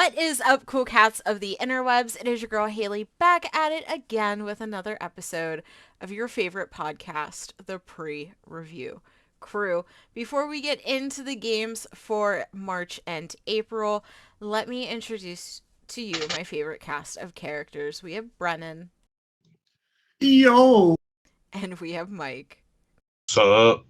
What is up, cool cats of the interwebs? It is your girl Haley back at it again with another episode of your favorite podcast, the Pre-Review Crew. Before we get into the games for March and April, let me introduce to you my favorite cast of characters. We have Brennan Yo, and we have Mike. Sup?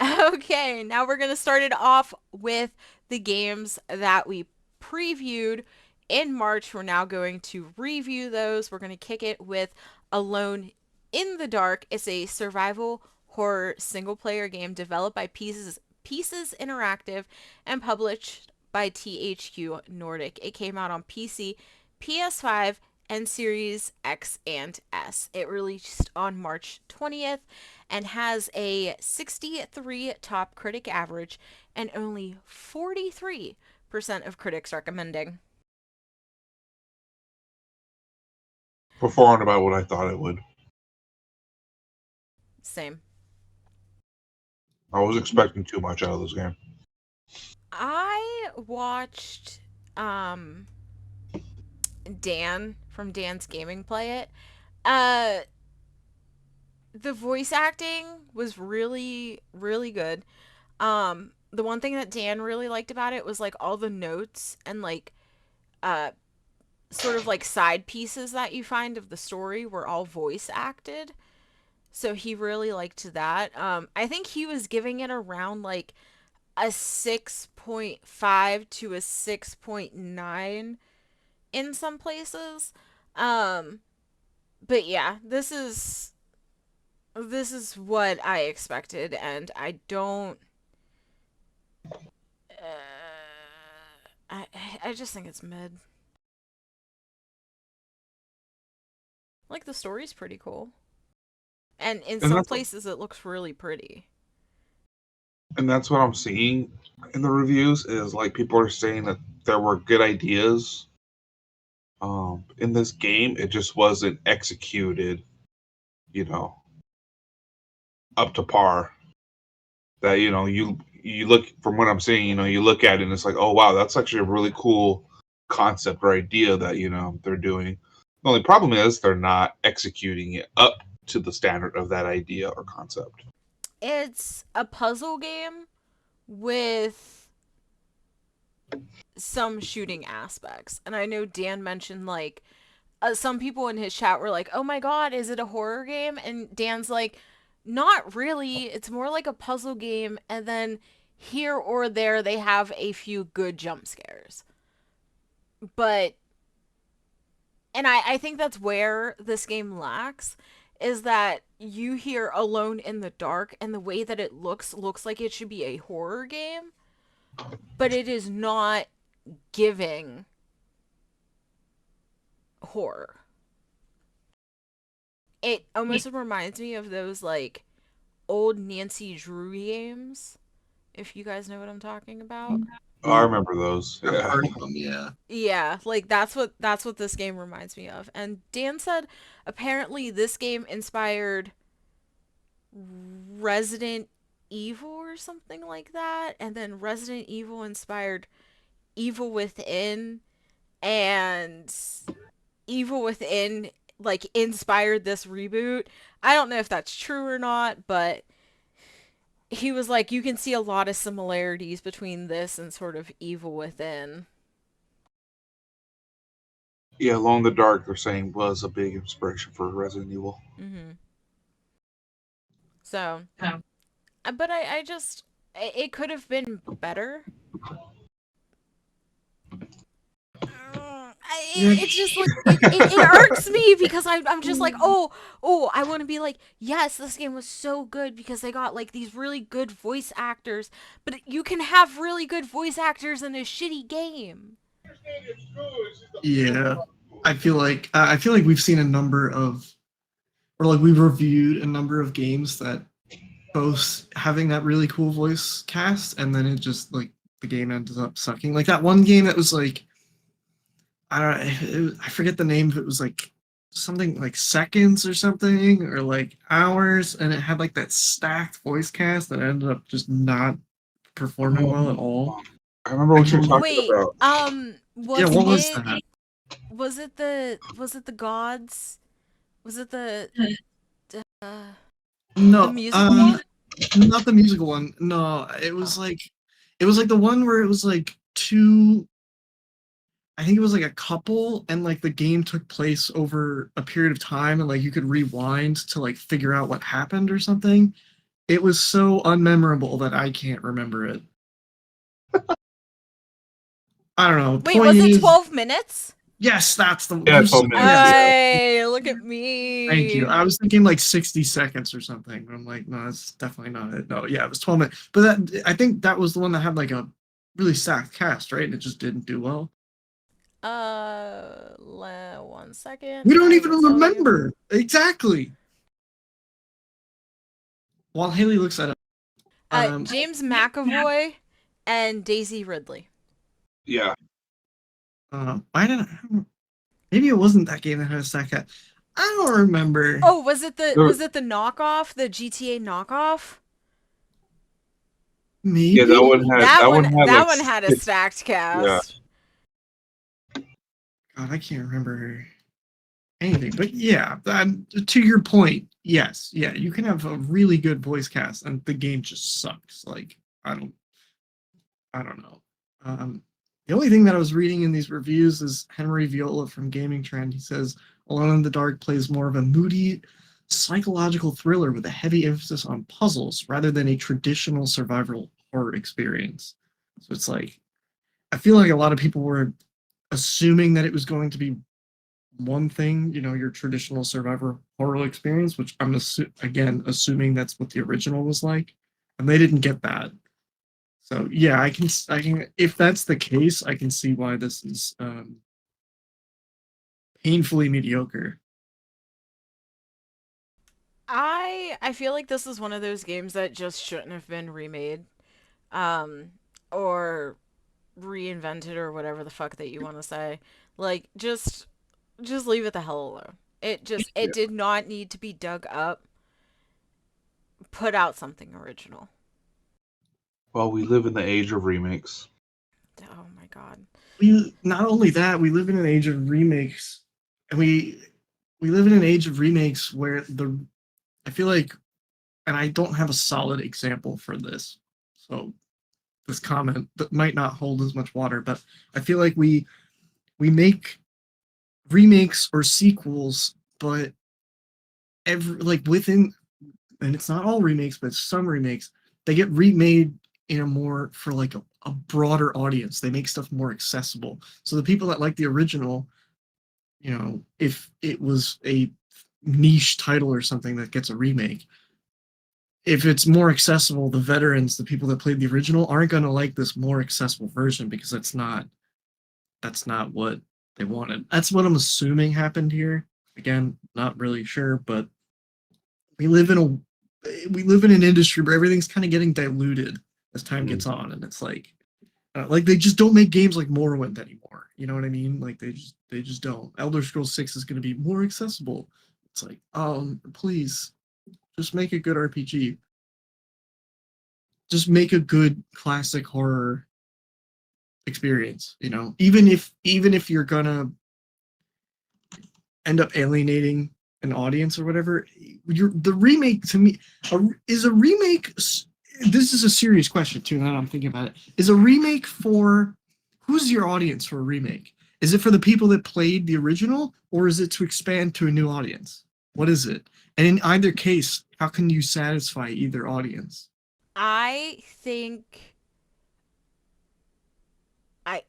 Okay, now we're going to start it off with the games that we previewed in March. We're now going to review those. We're going to kick it with Alone in the Dark. It's a survival horror single player game developed by Pieces Interactive and published by THQ Nordic. It came out on PC, PS5, and Series X and S. It released on March 20th and has a 63 top critic average and only 43% of critics recommending. Performed about what I thought it would. Same. I was expecting too much out of this game. I watched Dan from Dan's Gaming play it. The voice acting was really, really good. The one thing that Dan really liked about it was like all the notes and like sort of like side pieces that you find of the story were all voice acted. So he really liked that. I think he was giving it around like a 6.5 to a 6.9 in some places. But yeah, this is what I expected, and I don't. I just think it's mid. Like the story's pretty cool, and in And some that's places it looks really pretty. and that's what I'm seeing in the reviews is like people are saying that there were good ideas in this game. It just wasn't executed, you know, up to par. That you look from what I'm saying, you look at it and it's like, oh wow, that's actually a really cool concept or idea that they're doing. The only problem is they're not executing it up to the standard of that idea or concept. It's a puzzle game with some shooting aspects, and I know Dan mentioned like some people in his chat were like, "Oh my god, is it a horror game?" And Dan's like, "Not really. It's more like a puzzle game, and then here or there they have a few good jump scares." But and I think that's where this game lacks is that you hear Alone in the Dark and the way that it looks like it should be a horror game, but it is not giving horror. It almost reminds me of those like old Nancy Drew games, if you guys know what I'm talking about. Oh, I remember those. I've Yeah. heard of them, yeah. Yeah, like that's what this game reminds me of. And Dan said apparently this game inspired Resident Evil or something like that, and then Resident Evil inspired Evil Within, and Evil Within like inspired this reboot. I don't know if that's true or not, but he was like, you can see a lot of similarities between this and sort of Evil Within. Yeah, Alone in the Dark, they're saying, was a big inspiration for Resident Evil. Mm-hmm. So, but I just, it could have been better. It's just like it irks me because I'm just like, oh, I want to be like, yes, this game was so good because they got like these really good voice actors, but you can have really good voice actors in a shitty game. Yeah. I feel like we've seen a number of, or like we've reviewed a number of games that both having that really cool voice cast and then it just like the game ends up sucking. Like that one game that was like, I don't know, I forget the name, but it was like something like seconds or something, or like hours, and it had like that stacked voice cast that ended up just not performing well at all. I remember what you're talking Wait, about. Yeah, Was what was it that? was it the gods? Was it uh the No, musical one? not the musical one. No, Oh. it was like the one where it was like two. I think it was like a couple, and like the game took place over a period of time, and like you could rewind to like figure out what happened or something. It was so unmemorable that I can't remember it. I don't know. Wait, Point was it is, 12 minutes? yes, that's the. Yeah, You're so 12 minutes. yes. Yeah. Hey, look at Thank you. me. I was thinking like 60 seconds or something. I'm like, no, that's definitely not it. No, yeah, it was 12 minutes. But that I think that was the one that had like a really stacked cast, right? And it just didn't do well. 1 second. We don't I even will tell you. remember exactly. While Haley looks at it, um, James McAvoy and Daisy Ridley. Yeah. why did maybe it wasn't that game that had a stacked cast. I don't remember. Oh, There- was it the knockoff, the GTA knockoff? Yeah, that Maybe. one had That like one had a six. stacked Yeah. cast. God, I can't remember anything. But yeah, to your point, yes, yeah, you can have a really good voice cast, and the game just sucks. Like I don't, I don't know. The only thing that I was reading in these reviews is Henry Viola from Gaming Trend. He says Alone in the Dark plays more of a moody psychological thriller with a heavy emphasis on puzzles rather than a traditional survival horror experience. So it's like I feel like a lot of people were assuming that it was going to be one thing, your traditional survivor horror experience, which I'm again assuming that's what the original was like, and they didn't get that. So yeah, I can if that's the case, I can see why this is painfully mediocre. I feel like this is one of those games that just shouldn't have been remade. Um or reinvented or whatever the fuck that you want to say. Like just leave it the hell alone. It Yeah. did not need to be dug up. Put out something original. Well, we live in the age of remakes. Oh my god. We not only that, we live in an age of remakes, and we live in an age of remakes where the I feel like, and I don't have a solid example for this, so this comment that might not hold as much water, but I feel like we make remakes or sequels, but every like within, and it's not all remakes, but some remakes, they get remade in a more for like a broader audience. They make stuff more accessible. So the people that like the original, if it was a niche title or something that gets a remake, if it's more accessible, the veterans, the people that played the original, aren't going to like this more accessible version because that's not what they wanted. That's what I'm assuming happened here. Again, not really sure, but we live in we live in an industry where everything's kind of getting diluted as time Mm. gets on, and it's like they just don't make games like Morrowind anymore. You know what I mean? Like they just don't. Elder Scrolls 6 is going to be more accessible. It's like, please just make a good RPG. Just make a good classic horror experience. Even if you're gonna end up alienating an audience or whatever, the remake to me is a remake. This is a serious question too. Now I'm thinking about it. Is a remake for who's your audience for a remake? Is it for the people that played the original, or is it to expand to a new audience? What is it? And in either case, how can you satisfy either audience? I think I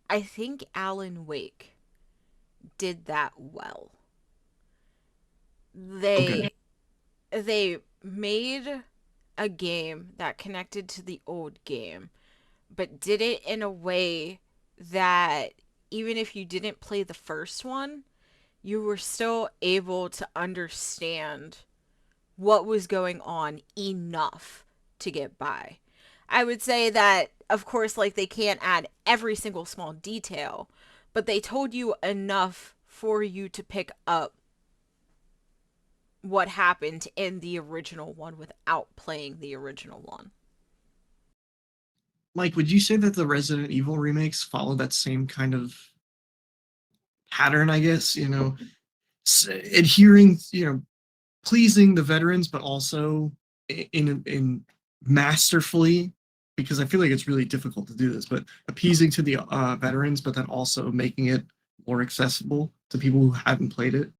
I think Alan Wake did that well. Okay. They made a game that connected to the old game, but did it in a way that even if you didn't play the first one, you were still able to understand what was going on enough to get by. I would say that, of course, like they can't add every single small detail, but they told you enough for you to pick up what happened in the original one without playing the original one. Mike, would you say that the Resident Evil remakes follow that same kind of pattern? I guess adhering, pleasing the veterans, but also in masterfully, because I feel like it's really difficult to do this, but appeasing to the veterans, but then also making it more accessible to people who haven't played it.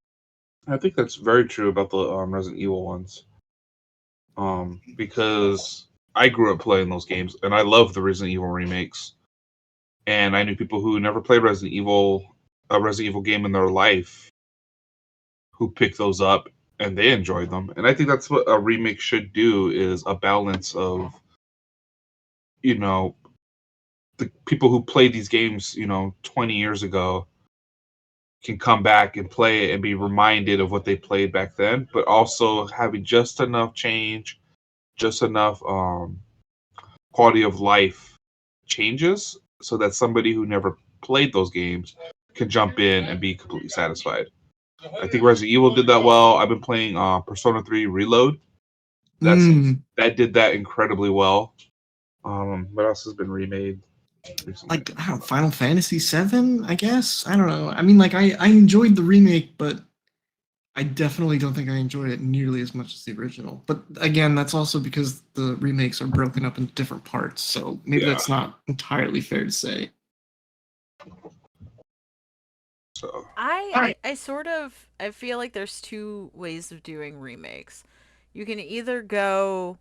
I think that's very true about the Resident Evil ones. Because I grew up playing those games, and I love the Resident Evil remakes. And I knew people who never played a Resident Evil game in their life, who picked those up and they enjoyed them. And I think that's what a remake should do: is a balance of, you know, the people who played these games, 20 years ago, can come back and play it and be reminded of what they played back then, but also having just enough change, just enough quality of life changes so that somebody who never played those games can jump in and be completely satisfied. I think Resident Evil did that well. I've been playing Persona 3 Reload. That did that incredibly well. What else has been remade recently? Like, I don't know, Final Fantasy VII, I guess. I don't know. I mean, like, I enjoyed the remake, but I definitely don't think I enjoyed it nearly as much as the original. But again, that's also because the remakes are broken up into different parts, so maybe Yeah. that's not entirely fair to say. So I sort of I feel like there's two ways of doing remakes. You can either go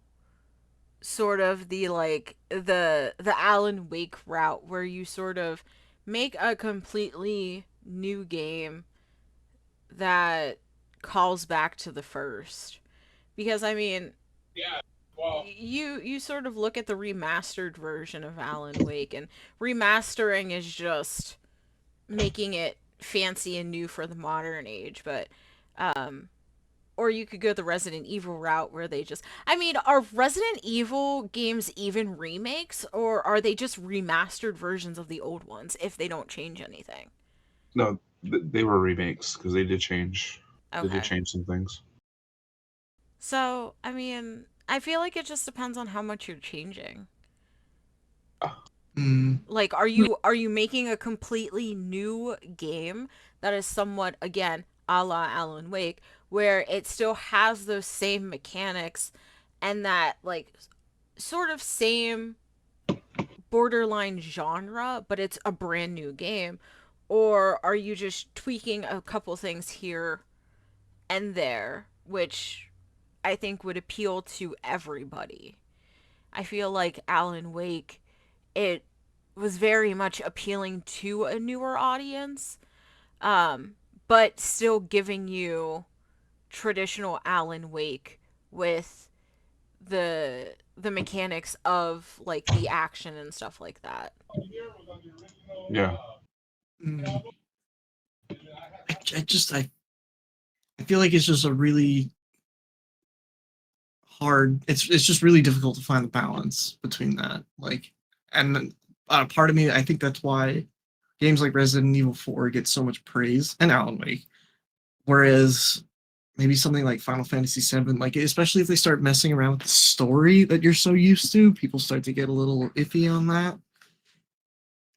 sort of the Alan Wake route where you sort of make a completely new game that calls back to the first. Because I mean, you sort of look at the remastered version of Alan Wake, and remastering is just making it fancy and new for the modern age, but um or you could go the Resident Evil route where they just I mean, are Resident Evil games even remakes, or are they just remastered versions of the old ones if they don't change anything? no, they were remakes because they did change. They did Okay. change some things. So, I mean, I feel like it just depends on how much you're changing. Mm. Like, are you making a completely new game that is somewhat, again, a la Alan Wake, where it still has those same mechanics and that like sort of same borderline genre, but it's a brand new game? Or are you just tweaking a couple things here and there, which I think would appeal to everybody? I feel like Alan Wake, it was very much appealing to a newer audience, um, but still giving you traditional Alan Wake with the mechanics of like the action and stuff like that. Yeah. Mm. I feel like it's just a really hard. It's just really difficult to find the balance between that. Like, and part of me, I think that's why games like Resident Evil 4 get so much praise, and Alan Wake. Whereas maybe something like Final Fantasy VII, like especially if they start messing around with the story that you're so used to, people start to get a little iffy on that.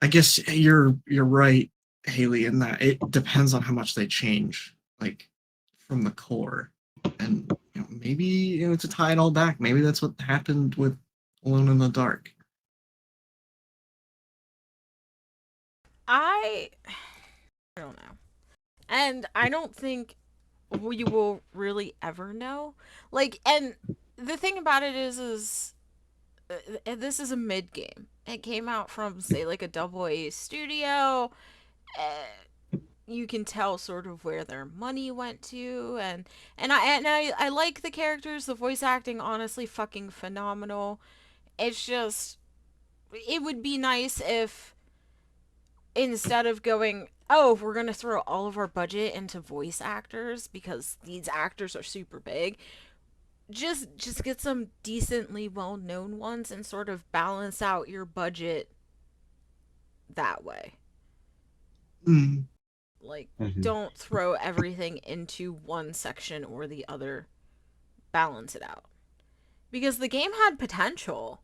I guess you're right, Haley, in that it depends on how much they change, like from the core, and maybe to tie it all back, maybe that's what happened with Alone in the Dark. I I don't know. And I don't think we will really ever know. Like, and the thing about it is this is a mid game. It came out from say like a double A studio. You can tell sort of where their money went to, and I like the characters. The voice acting, honestly, fucking phenomenal. It's just it would be nice if instead of going, oh, we're gonna throw all of our budget into voice actors because these actors are super big, just get some decently well known ones and sort of balance out your budget that way. Mm. Like, Hmm. don't throw everything into one section or the other. Balance it out. Because the game had potential.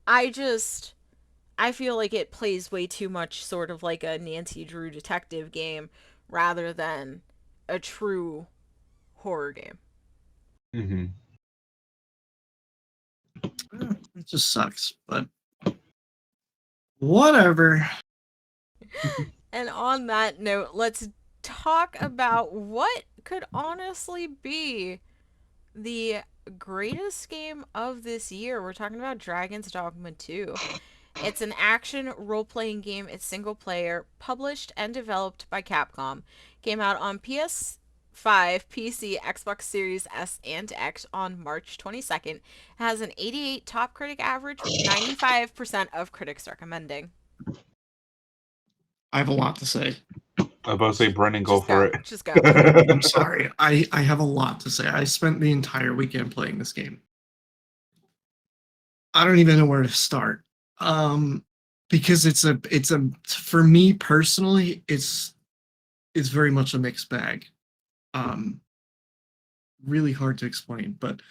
I just I feel like it plays way too much sort of like a Nancy Drew detective game rather than a true horror game. Mm-hmm. It just sucks, but whatever. And on that note, let's talk about what could honestly be the greatest game of this year. We're talking about Dragon's Dogma 2. It's an action role playing game. It's single player, published and developed by Capcom. Came out on PS5, PC, Xbox Series S, and X on March 22nd. It has an 88 top critic average with 95% of critics recommending. I have a lot to say. I was about to say, Brennan, go Just for go. it. Just go. I'm sorry. I have a lot to say. I spent the entire weekend playing this game. I don't even know where to start. Because it's a for me personally, it's very much a mixed bag. Um, really hard to explain, but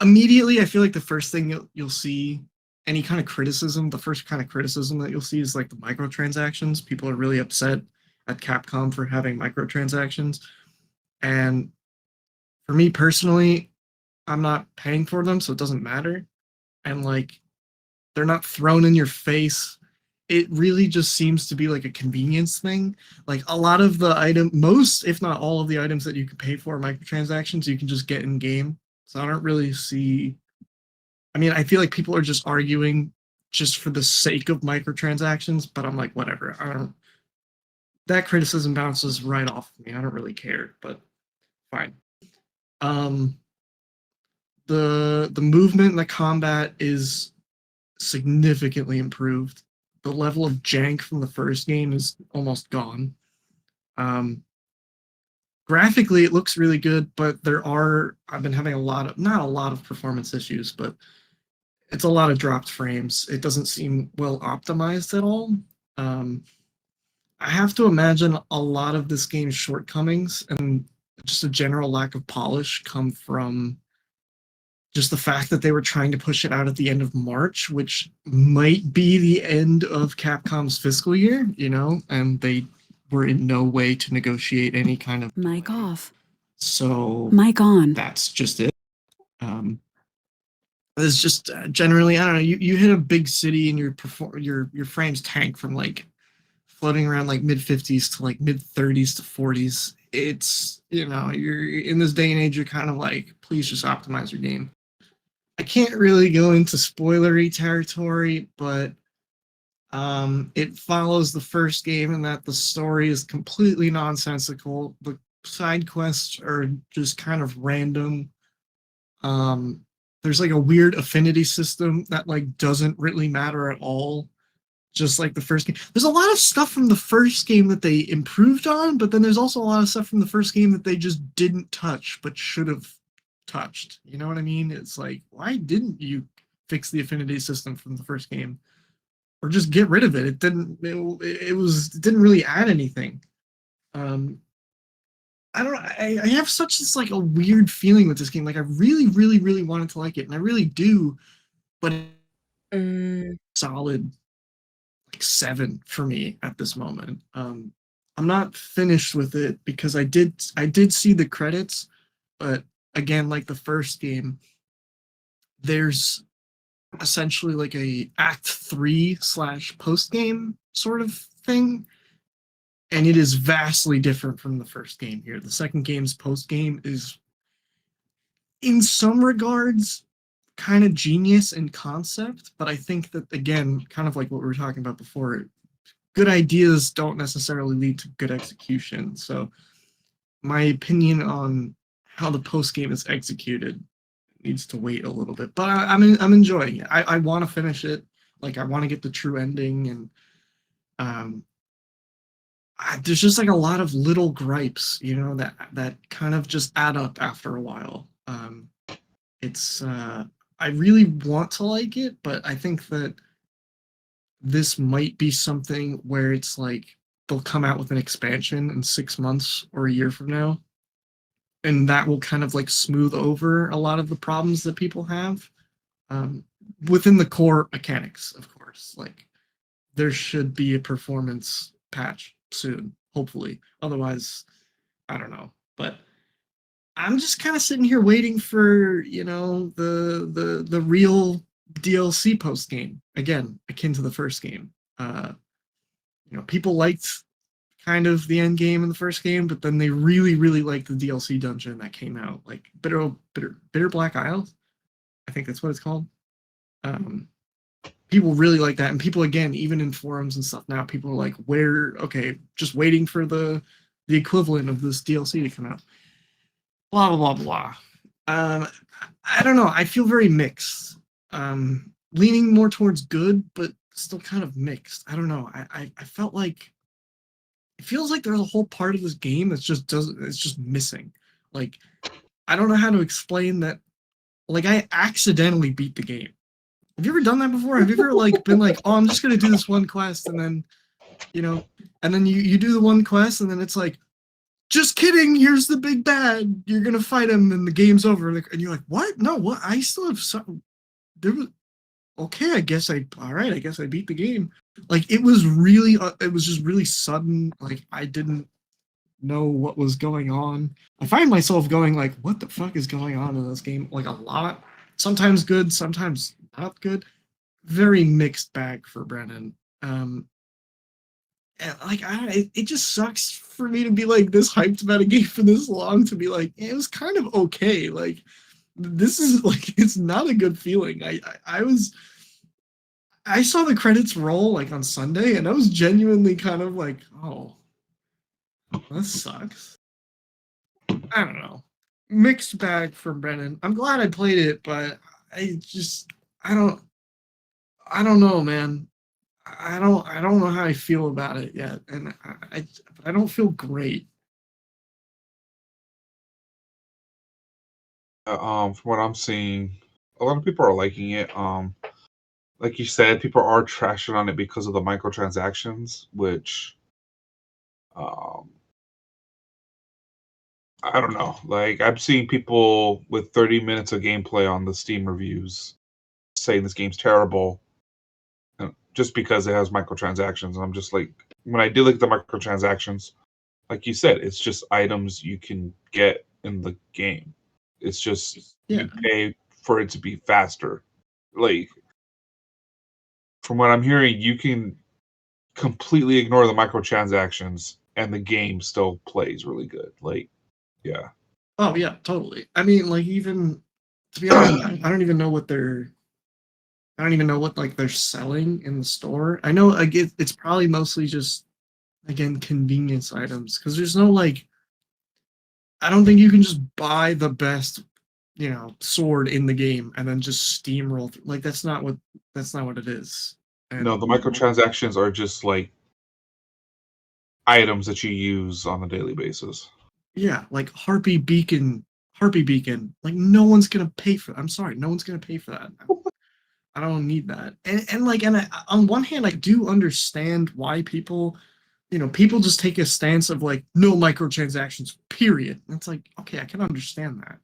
immediately I feel like the first thing you'll see any kind of criticism, the first kind of criticism that you'll see is like the microtransactions. People are really upset at Capcom for having microtransactions. And for me personally, I'm not paying for them, so it doesn't matter. And like they're not thrown in your face. It really just seems to be like a convenience thing. Like a lot of the most, if not all of the items that you can pay for microtransactions, you can just get in game. So I don't really see. I mean, I feel like people are just arguing just for the sake of microtransactions, but I'm like, whatever. I don't. That criticism bounces right off of me. I don't really care, but fine. Um, the movement and the combat is significantly improved. The level of jank from the first game is almost gone. Um, graphically, it looks really good, but I've been having not a lot of performance issues, but it's a lot of dropped frames. It doesn't seem well optimized at all. Um, I have to imagine a lot of this game's shortcomings and just a general lack of polish come from just the fact that they were trying to push it out at the end of March, which might be the end of Capcom's fiscal year, and they were in no way to negotiate any kind of Mic delay. off. So Mic on. that's just it. It's just generally, I don't know. You hit a big city and your frames tank from like floating around like mid 50s to like mid 30s to 40s. It's you're in this day and age. You're kind of like, please just optimize your game. I can't really go into spoilery territory, but it follows the first game in that the story is completely nonsensical. The side quests are just kind of random. There's like a weird affinity system that like doesn't really matter at all. Just like the first game. There's a lot of stuff from the first game that they improved on, but then there's also a lot of stuff from the first game that they just didn't touch but should have touched. You know what I mean? It's like, why didn't you fix the affinity system from the first game? Or just get rid of it. It didn't really add anything. I don't know. I have such this like a weird feeling with this game. Like I really, really, really wanted to like it, and I really do, but solid like 7 for me at this moment. I'm not finished with it because I did see the credits, but again, like the first game, there's essentially like a Act 3 / post game sort of thing, and it is vastly different from the first game here. The second game's post game is, in some regards, kind of genius in concept, but I think that again, kind of like what we were talking about before, good ideas don't necessarily lead to good execution. So my opinion on how the post game is executed needs to wait a little bit, but I'm enjoying it. I want to finish it. Like I want to get the true ending, and um, there's just like a lot of little gripes, that kind of just add up after a while. It's I really want to like it, but I think that this might be something where it's like they'll come out with an expansion in 6 months or a year from now, and that will kind of like smooth over a lot of the problems that people have, um, within the core mechanics, of course. Like there should be a performance patch soon, hopefully. Otherwise, I don't know. But I'm just kind of sitting here waiting for, the real DLC post game. Again, akin to the first game. People liked kind of the end game in the first game, but then they really, really liked the DLC dungeon that came out, like Bitter Black Isles. I think that's what it's called. Um, People really like that, and people, again, even in forums and stuff now, people are like, just waiting for the equivalent of this DLC to come out. Blah blah blah blah. Um, I don't know. I feel very mixed. Leaning more towards good, but still kind of mixed. I don't know. I felt like it feels like there's a whole part of this game that's it's just missing. Like, I don't know how to explain that. Like, I accidentally beat the game. Have you ever done that before? Have you ever been like, oh, I'm just gonna do this one quest, and then you do the one quest, and then it's like, just kidding, here's the big bad, you're gonna fight him, and the game's over, and you're like, what? No, what? I still have some. There was okay. I guess I beat the game. Like, it was just really sudden. Like, I didn't know what was going on. I find myself going like, what the fuck is going on in this game? Like, a lot. Sometimes good, sometimes not good. Very mixed bag for Brennan. And it just sucks for me to be like this hyped about a game for this long, to be like, it was kind of okay. Like, this is like, it's not a good feeling. I saw the credits roll like on Sunday, and I was genuinely kind of like, oh, that sucks. I don't know. Mixed bag for Brennan. I'm glad I played it, but I don't know, man. I don't know how I feel about it yet, and I don't feel great. From what I'm seeing, a lot of people are liking it. Like you said, people are trashing on it because of the microtransactions, which, um, I don't know. Like, I'm seeing people with 30 minutes of gameplay on the Steam reviews saying this game's terrible, just because it has microtransactions. And I'm just like, when I do look at the microtransactions, like you said, it's just items you can get in the game. It's just Yeah. you pay for it to be faster. Like, from what I'm hearing, you can completely ignore the microtransactions and the game still plays really good. Like, yeah. Oh yeah, totally. I mean, like, even to be honest, I don't even know what like they're selling in the store. I know, like, it's probably mostly just, again, convenience items, because there's no, like, I don't think you can just buy the best, sword in the game and then just steamroll through. Like, that's not what it is. No, And the microtransactions are just like items that you use on a daily basis. yeah, like Harpy Beacon. Like, no one's gonna pay for. I'm sorry, no one's gonna pay for that. I don't need that. On one hand, I do understand why people just take a stance of like, no microtransactions, period. And it's like, okay, I can understand that,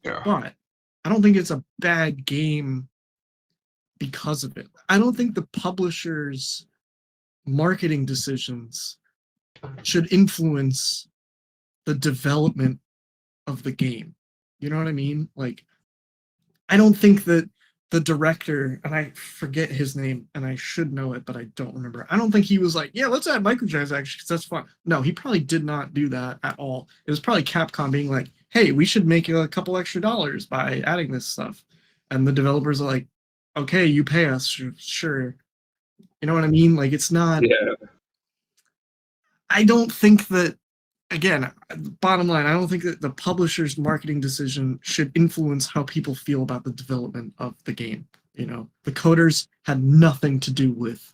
Yeah. but I don't think it's a bad game because of it. I don't think the publisher's marketing decisions should influence the development of the game. You know what I mean? Like, I don't think that the director, and I forget his name, and I should know it, but I don't remember. I don't think he was like, yeah, let's add microtransactions because that's fun. No, he probably did not do that at all. It was probably Capcom being like, hey, we should make a couple extra dollars by adding this stuff. And the developers are like, okay, you pay us, sure. You know what I mean? Like, it's not, Yeah. I don't think that, again, bottom line, I don't think that the publisher's marketing decision should influence how people feel about the development of the game. The coders had nothing to do with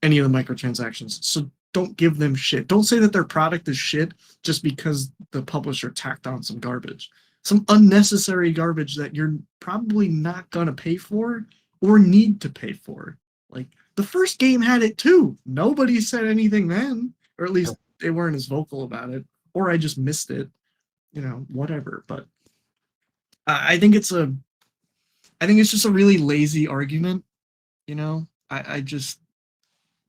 any of the microtransactions. So don't give them shit. Don't say that their product is shit just because the publisher tacked on some garbage. Some unnecessary garbage that you're probably not going to pay for or need to pay for. Like, the first game had it too. Nobody said anything then, or at least they weren't as vocal about it, or I just missed it, whatever. But I think it's just a really lazy argument. I just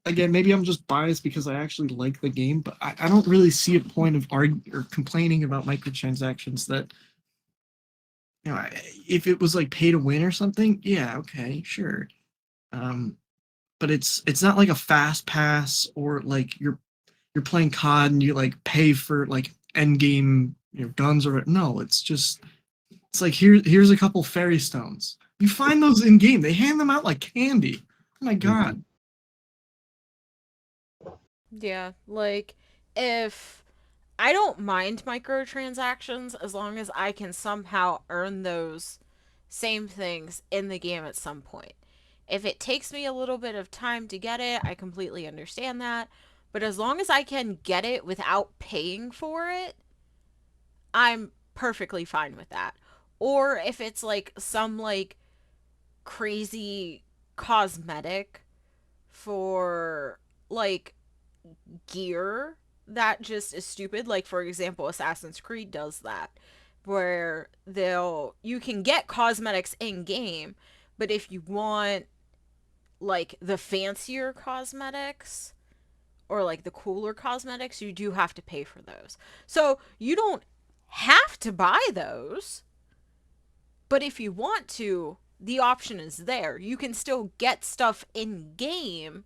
again, maybe I'm just biased because I actually like the game, but I don't really see a point of arguing or complaining about microtransactions that, if it was like pay to win or something, yeah, okay, sure. Um, but it's not like a fast pass or like you're playing COD and you like pay for like end game, guns or no, it's like here's a couple fairy stones. You find those in game. They hand them out like candy. Oh my Mhm. god. Yeah, like if I don't mind microtransactions as long as I can somehow earn those same things in the game at some point. If it takes me a little bit of time to get it, I completely understand that. But as long as I can get it without paying for it, I'm perfectly fine with that. Or if it's like some like crazy cosmetic for like gear that just is stupid. Like for example, Assassin's Creed does that, where you can get cosmetics in game, but if you want like the fancier cosmetics or like the cooler cosmetics, you do have to pay for those. So you don't have to buy those, but if you want to, the option is there. You can still get stuff in game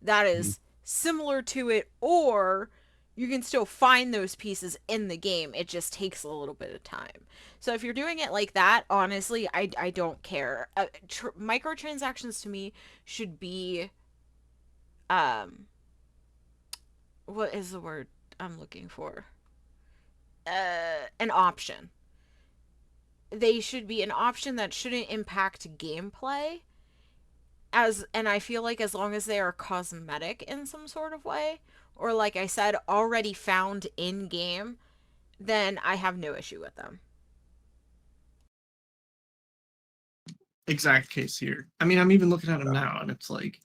that Mhm. is similar to it, or you can still find those pieces in the game. It just takes a little bit of time. So if you're doing it like that, honestly, I don't care. Microtransactions to me should be um what is the word I'm looking for? An option. They should be an option that shouldn't impact gameplay, and I feel like as long as they are cosmetic in some sort of way, or like I said, already found in game, then I have no issue with them. Exact case here. I mean, I'm even looking at them now and it's like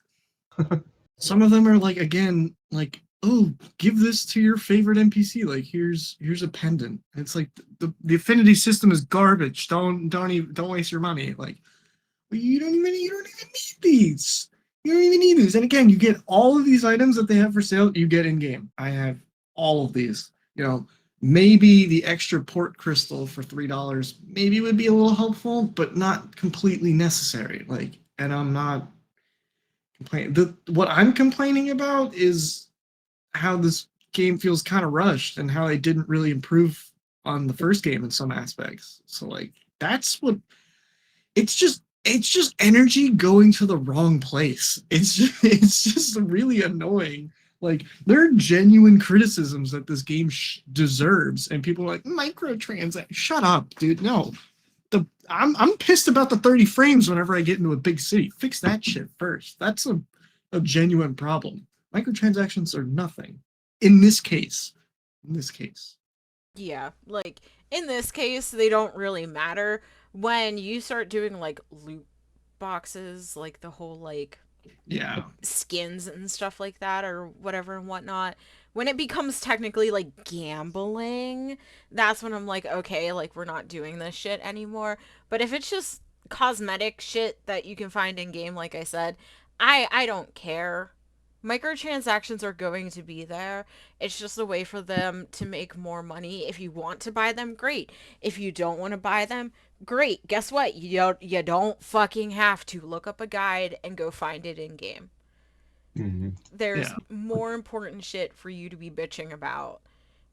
some of them are like, again, like, oh, give this to your favorite NPC. Like here's a pendant. It's like the affinity system is garbage. Don't waste your money. Like, well, you don't even need these. You don't even need these. And again, you get all of these items that they have for sale, you get in game. I have all of these. Maybe the extra port crystal for $3 maybe would be a little helpful, but not completely necessary. Like, and I'm not complaining. What I'm complaining about is how this game feels kind of rushed and how they didn't really improve on the first game in some aspects. So like that's what it's just energy going to the wrong place. It's just really annoying. Like there are genuine criticisms that this game deserves, and people are like microtransact. Shut up, dude. No, I'm pissed about the 30 frames whenever I get into a big city. Fix that shit first. That's a genuine problem. Microtransactions are nothing in this case. In this case, Yeah, like in this case, they don't really matter. When you start doing like loot boxes, like the whole like yeah, skins and stuff like that or whatever and whatnot, when it becomes technically like gambling, that's when I'm like, okay, like we're not doing this shit anymore. But if it's just cosmetic shit that you can find in game, like I said, I don't care. Microtransactions are going to be there. It's just a way for them to make more money. If you want to buy them, great. If you don't want to buy them, great. Guess what? You don't fucking have to look up a guide and go find it in game. Mhm. There's yeah. more important shit for you to be bitching about,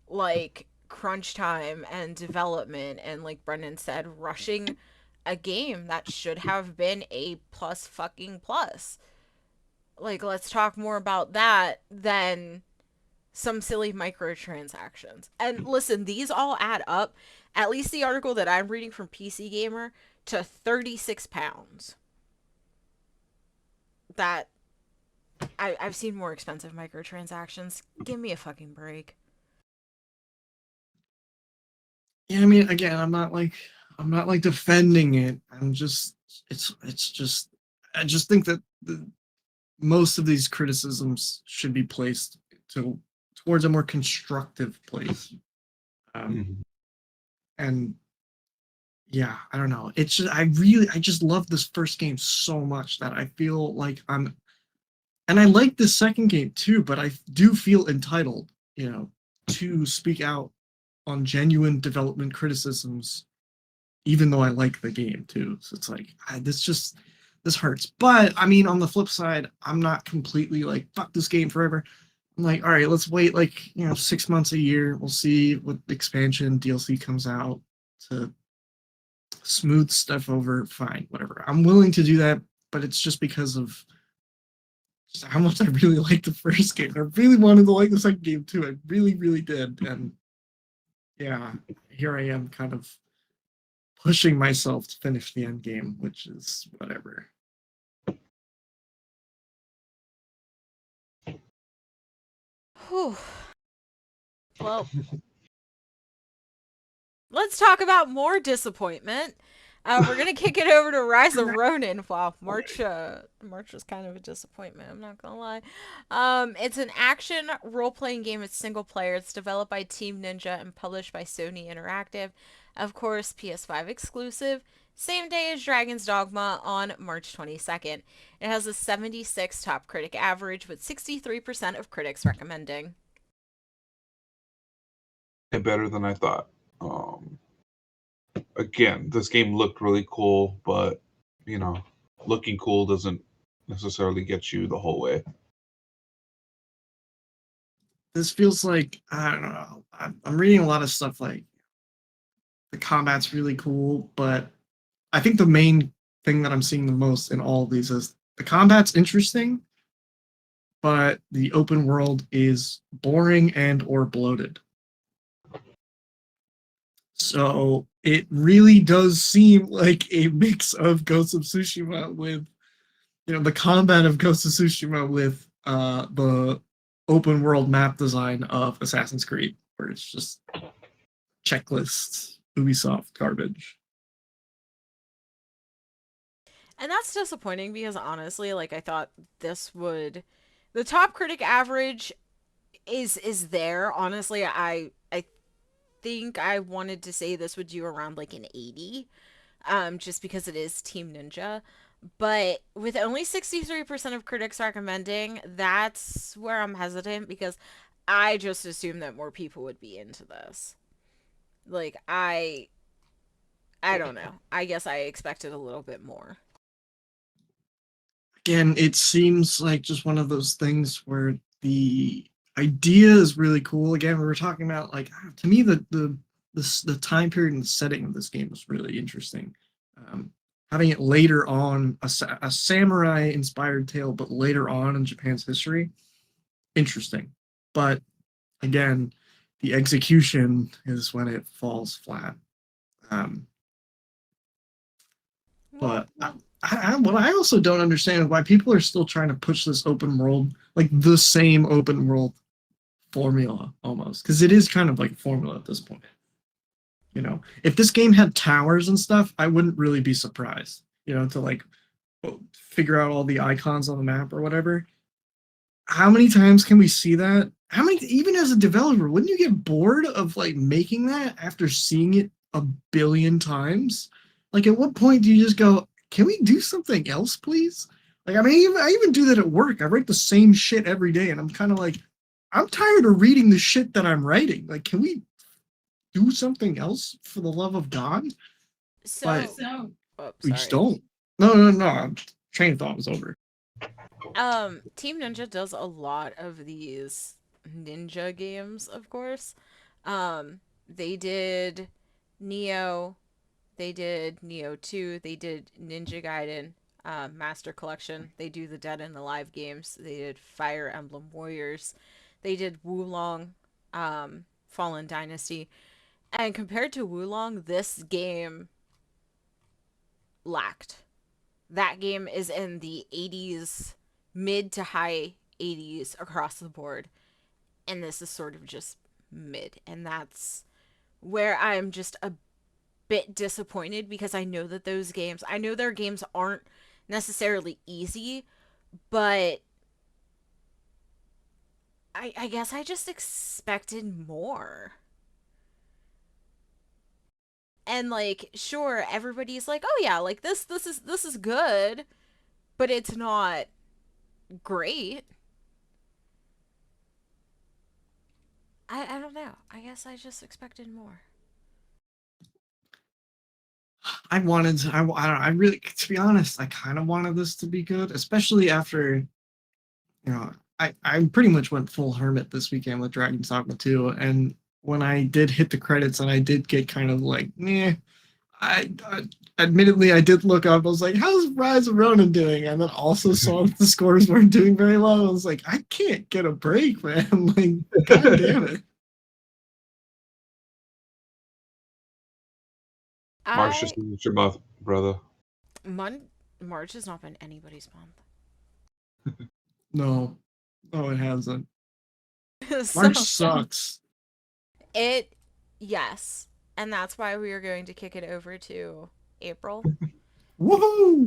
like crunch time and development, and like Brendan said, rushing a game that should have been a plus fucking plus. Like, let's talk more about that than some silly microtransactions. And listen, these all add up, at least the article that I'm reading from PC Gamer, to £36. That I've seen more expensive microtransactions. Give me a fucking break. Yeah, I mean, again, I'm not like defending it. It's just I just think that most of these criticisms should be placed to towards a more constructive place. Um, Mhm. and yeah, I don't know. I just love this first game so much that I feel like I'm And I like the second game too, but I do feel entitled, to speak out on genuine development criticisms, even though I like the game too. So it's like this hurts. But I mean, on the flip side, I'm not completely like fuck this game forever. I'm like, all right, let's wait like 6 months, a year. We'll see what expansion DLC comes out to smooth stuff over. Fine, whatever. I'm willing to do that, but it's just because of just how much I really liked the first game. I really wanted to like the second game too. I really, really did. And yeah, here I am kind of pushing myself to finish the end game, which is whatever. Whew. Well, let's talk about more disappointment. We're gonna kick it over to Rise of Ronin. Wow, March was kind of a disappointment. I'm not gonna lie. It's an action role-playing game. It's single player. It's developed by Team Ninja and published by Sony Interactive. Of course, PS5 exclusive. Same day as Dragon's Dogma on March 22nd. It has a 76 top critic average with 63% of critics recommending. Better than I thought. Again, this game looked really cool, but you know, looking cool doesn't necessarily get you the whole way. This feels like, I don't know. I'm reading a lot of stuff like the combat's really cool, but I think the main thing that I'm seeing the most in all of these is the combat's interesting, but the open world is boring and or bloated. So it really does seem like a mix of Ghost of Tsushima with, the combat of Ghost of Tsushima with the open world map design of Assassin's Creed, where it's just checklists, Ubisoft garbage. And that's disappointing because honestly, like I thought this would the top critic average is there. Honestly, I think I wanted to say this would do around like an 80 just because it is Team Ninja. But with only 63% of critics recommending, that's where I'm hesitant because I just assumed that more people would be into this. Like I don't know. I guess I expected a little bit more. Again, it seems like just one of those things where the idea is really cool. Again, we were talking about like to me the time period and the setting of this game was really interesting. Um, Having it later on a samurai inspired tale, but later on in Japan's history, interesting. But again, the execution is when it falls flat. Um, Well, but what I also don't understand is why people are still trying to push this open world, like the same open world formula almost, because it is kind of like a formula at this point. If this game had towers and stuff, I wouldn't really be surprised. To like figure out all the icons on the map or whatever. How many times can we see that? How many, even as a developer, wouldn't you get bored of like making that after seeing it a billion times? Like, at what point do you just go, can we do something else, please? Like, I mean, I even do that at work. I write the same shit every day, and I'm kind of like, I'm tired of reading the shit that I'm writing. Like, can we do something else for the love of God? But oh, we just sorry. don't. No, no, no. Train of thought was over. Team Ninja does a lot of these ninja games, of course. They did Neo, they did Neo 2, they did Ninja Gaiden, Master Collection, they do the Dead and Alive games, they did Fire Emblem Warriors, they did Wulong, Fallen Dynasty. And compared to Wulong, this game lacked. That game is in the 80s, mid to high 80s across the board. And this is sort of just mid. And that's where I'm just a bit disappointed because I know their games aren't necessarily easy, but I guess I just expected more. And like, sure, everybody's like, oh yeah, like this is good, but it's not great. I don't know. I guess I just expected more. I wanted, I don't, I really, to be honest, I kind of wanted this to be good, especially after, I pretty much went full hermit this weekend with Dragon's Dogma 2, and when I did hit the credits and I did get kind of like, meh, I admittedly I did look up. I was like, "How's Rise of Ronin doing?" And then also saw that the scores weren't doing very well. I was like, "I can't get a break, man!" Like, god damn it. March I just isn't your month, brother. Mon- March has not been anybody's No, no, it hasn't. month. March So sucks. it yes. And that's why we are going to kick it over to April. Woohoo!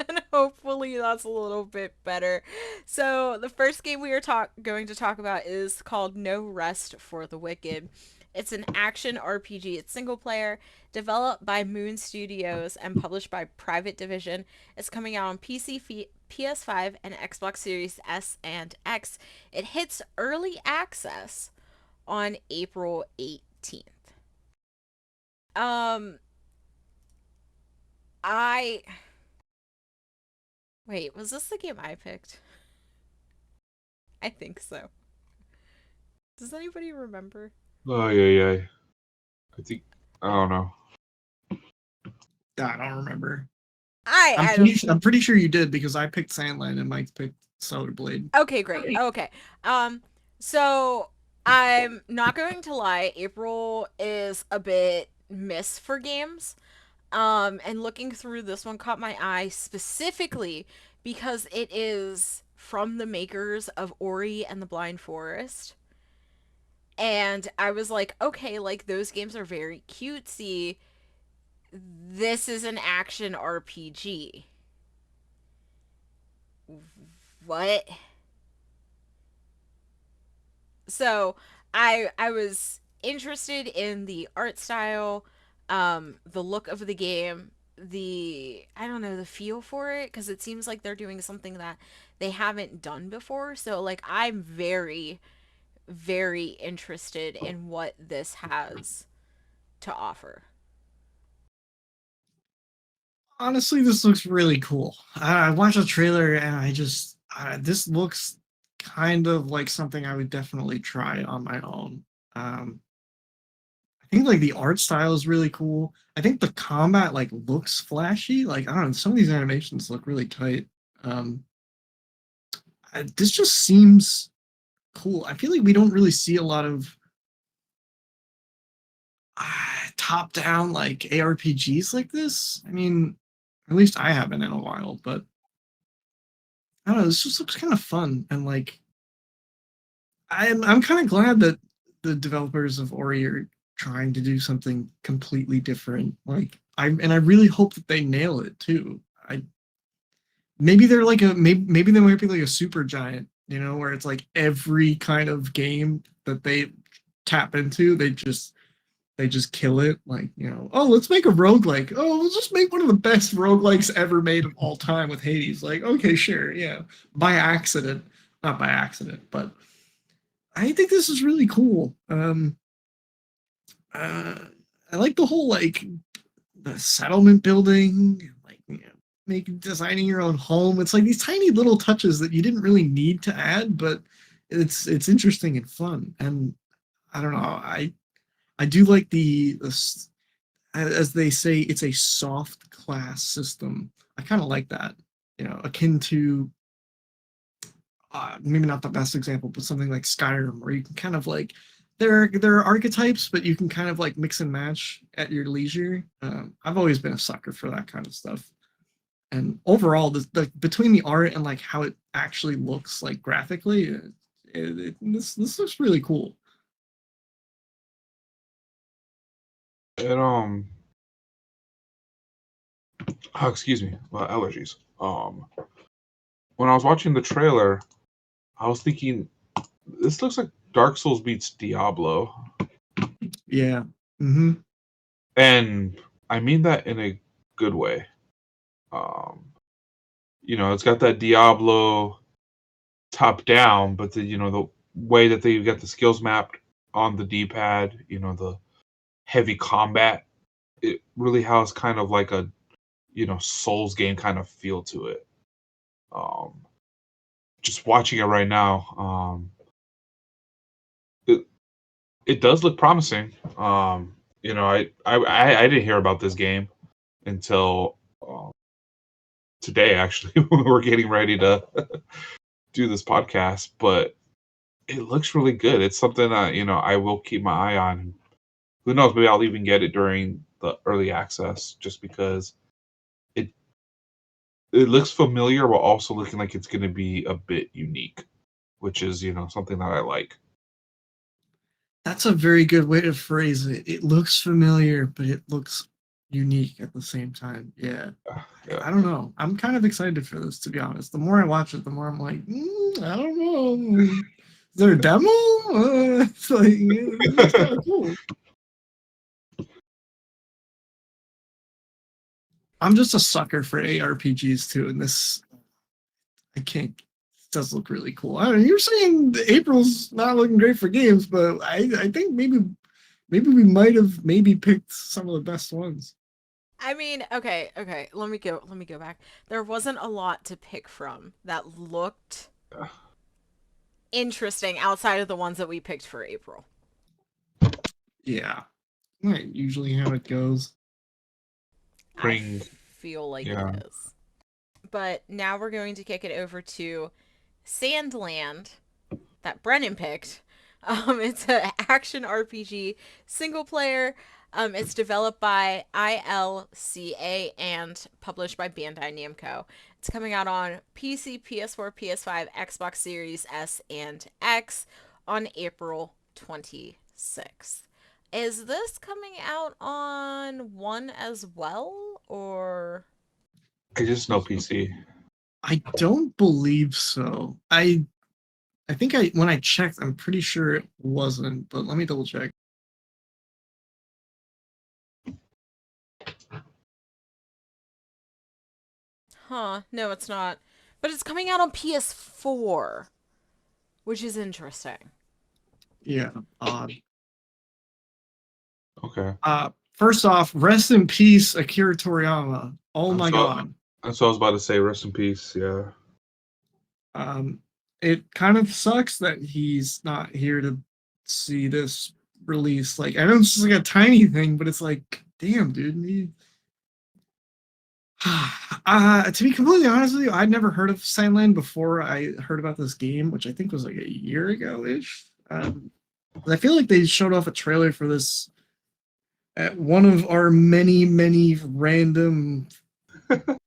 And hopefully that's a little bit better. So the first game we are going to talk about is called No Rest for the Wicked. It's an action RPG. It's single player, developed by Moon Studios and published by Private Division. It's coming out on PC, PS5, and Xbox Series S and X. It hits early access on April 18th. Um I Wait, was this the game I picked? I think so. Does anybody remember? Oh yeah. I think I don't know. I don't remember. I'm I don't. pretty, I'm pretty sure you did because I picked Sandland and Mike picked Stellar Blade. Okay, great. Okay. So I'm not going to lie, April is a bit miss for games. And looking through this one caught my eye specifically because it is from the makers of Ori and the Blind Forest. And I was like, okay, like those games are very cutesy. This is an action RPG. What? So I was interested in the art style, the look of the game, the I don't know, the feel for it because it seems like they're doing something that they haven't done before. So like I'm very interested in what this has to offer. Honestly, this looks really cool. I watched the trailer and this looks kind of like something I would definitely try on my own. Um, I think like the art style is really cool. I think the combat like looks flashy. Like I don't know, some of these animations look really tight. Um, this just seems cool. I feel like we don't really see a lot of top-down like ARPGs like this. I mean, at least I haven't in a while, but I don't know. This just looks kind of fun, and like I'm kind of glad that the developers of Ori are trying to do something completely different. Like I really hope that they nail it too. I maybe they're like maybe they might be like a super giant, where it's like every kind of game that they tap into, they just kill it. Like, oh, let's make a roguelike. Oh, we'll just make one of the best roguelikes ever made of all time with Hades. Like, okay, sure, yeah. By accident. Not by accident, but I think this is really cool. Uh, I like the whole like the settlement building, like designing your own home. It's like these tiny little touches that you didn't really need to add, but it's interesting and fun. And I don't know, I do like the as they say, it's a soft class system. I kind of like that, akin to maybe not the best example, but something like Skyrim, where you can kind of like there are archetypes, but you can kind of like mix and match at your leisure. I've always been a sucker for that kind of stuff. And overall, between the art and like how it actually looks like graphically, this looks really cool. And oh, excuse me, allergies. When I was watching the trailer, I was thinking this looks like Dark Souls beats Diablo, Yeah. Mm-hmm. and I mean that in a good way. Um, It's got that Diablo top down, but the way that they got the skills mapped on the D-pad, the heavy combat, it really has kind of like a Souls game kind of feel to it. Just watching it right now, it does look promising. I didn't hear about this game until today, actually, when we're getting ready to do this podcast, but it looks really good. It's something that, I will keep my eye on. Who knows, maybe I'll even get it during the early access just because it it looks familiar while also looking like it's going to be a bit unique, which is, something that I like. That's a very good way to phrase it. It looks familiar, but it looks unique at the same time. Yeah. Yeah. I don't know. I'm kind of excited for this, to be honest. The more I watch it, the more I'm like, I don't know. Is there a demo? It's like, it's kind of cool. I'm just a sucker for ARPGs too, and this, I can't. It does look really cool. I mean, you're saying April's not looking great for games, but I think maybe we might have picked some of the best ones. I mean, okay. Let me go back. There wasn't a lot to pick from that looked interesting outside of the ones that we picked for April. Yeah, right. Usually how it goes. I feel like Yeah. it is. But now we're going to kick it over to Sandland that Brennan picked. It's an action RPG single player. It's developed by ILCA and published by Bandai Namco. It's coming out on PC, PS4, PS5, Xbox Series S and X on April 26th. Is this coming out on One as well, or? I just know PC. I don't believe so. I think when I checked, I'm pretty sure it wasn't, but let me double check. Huh, no, it's not. But it's coming out on PS4, which is interesting. Yeah, odd. Okay. First off, rest in peace, Akira Toriyama. Oh my god. That's what I was about to say. Rest in peace. Yeah. It kind of sucks that he's not here to see this release. Like, I know it's just like a tiny thing, but it's like, damn, dude. To be completely honest with you, I'd never heard of Sandland before I heard about this game, which I think was like a year ago ish. I feel like they showed off a trailer for this at one of our many random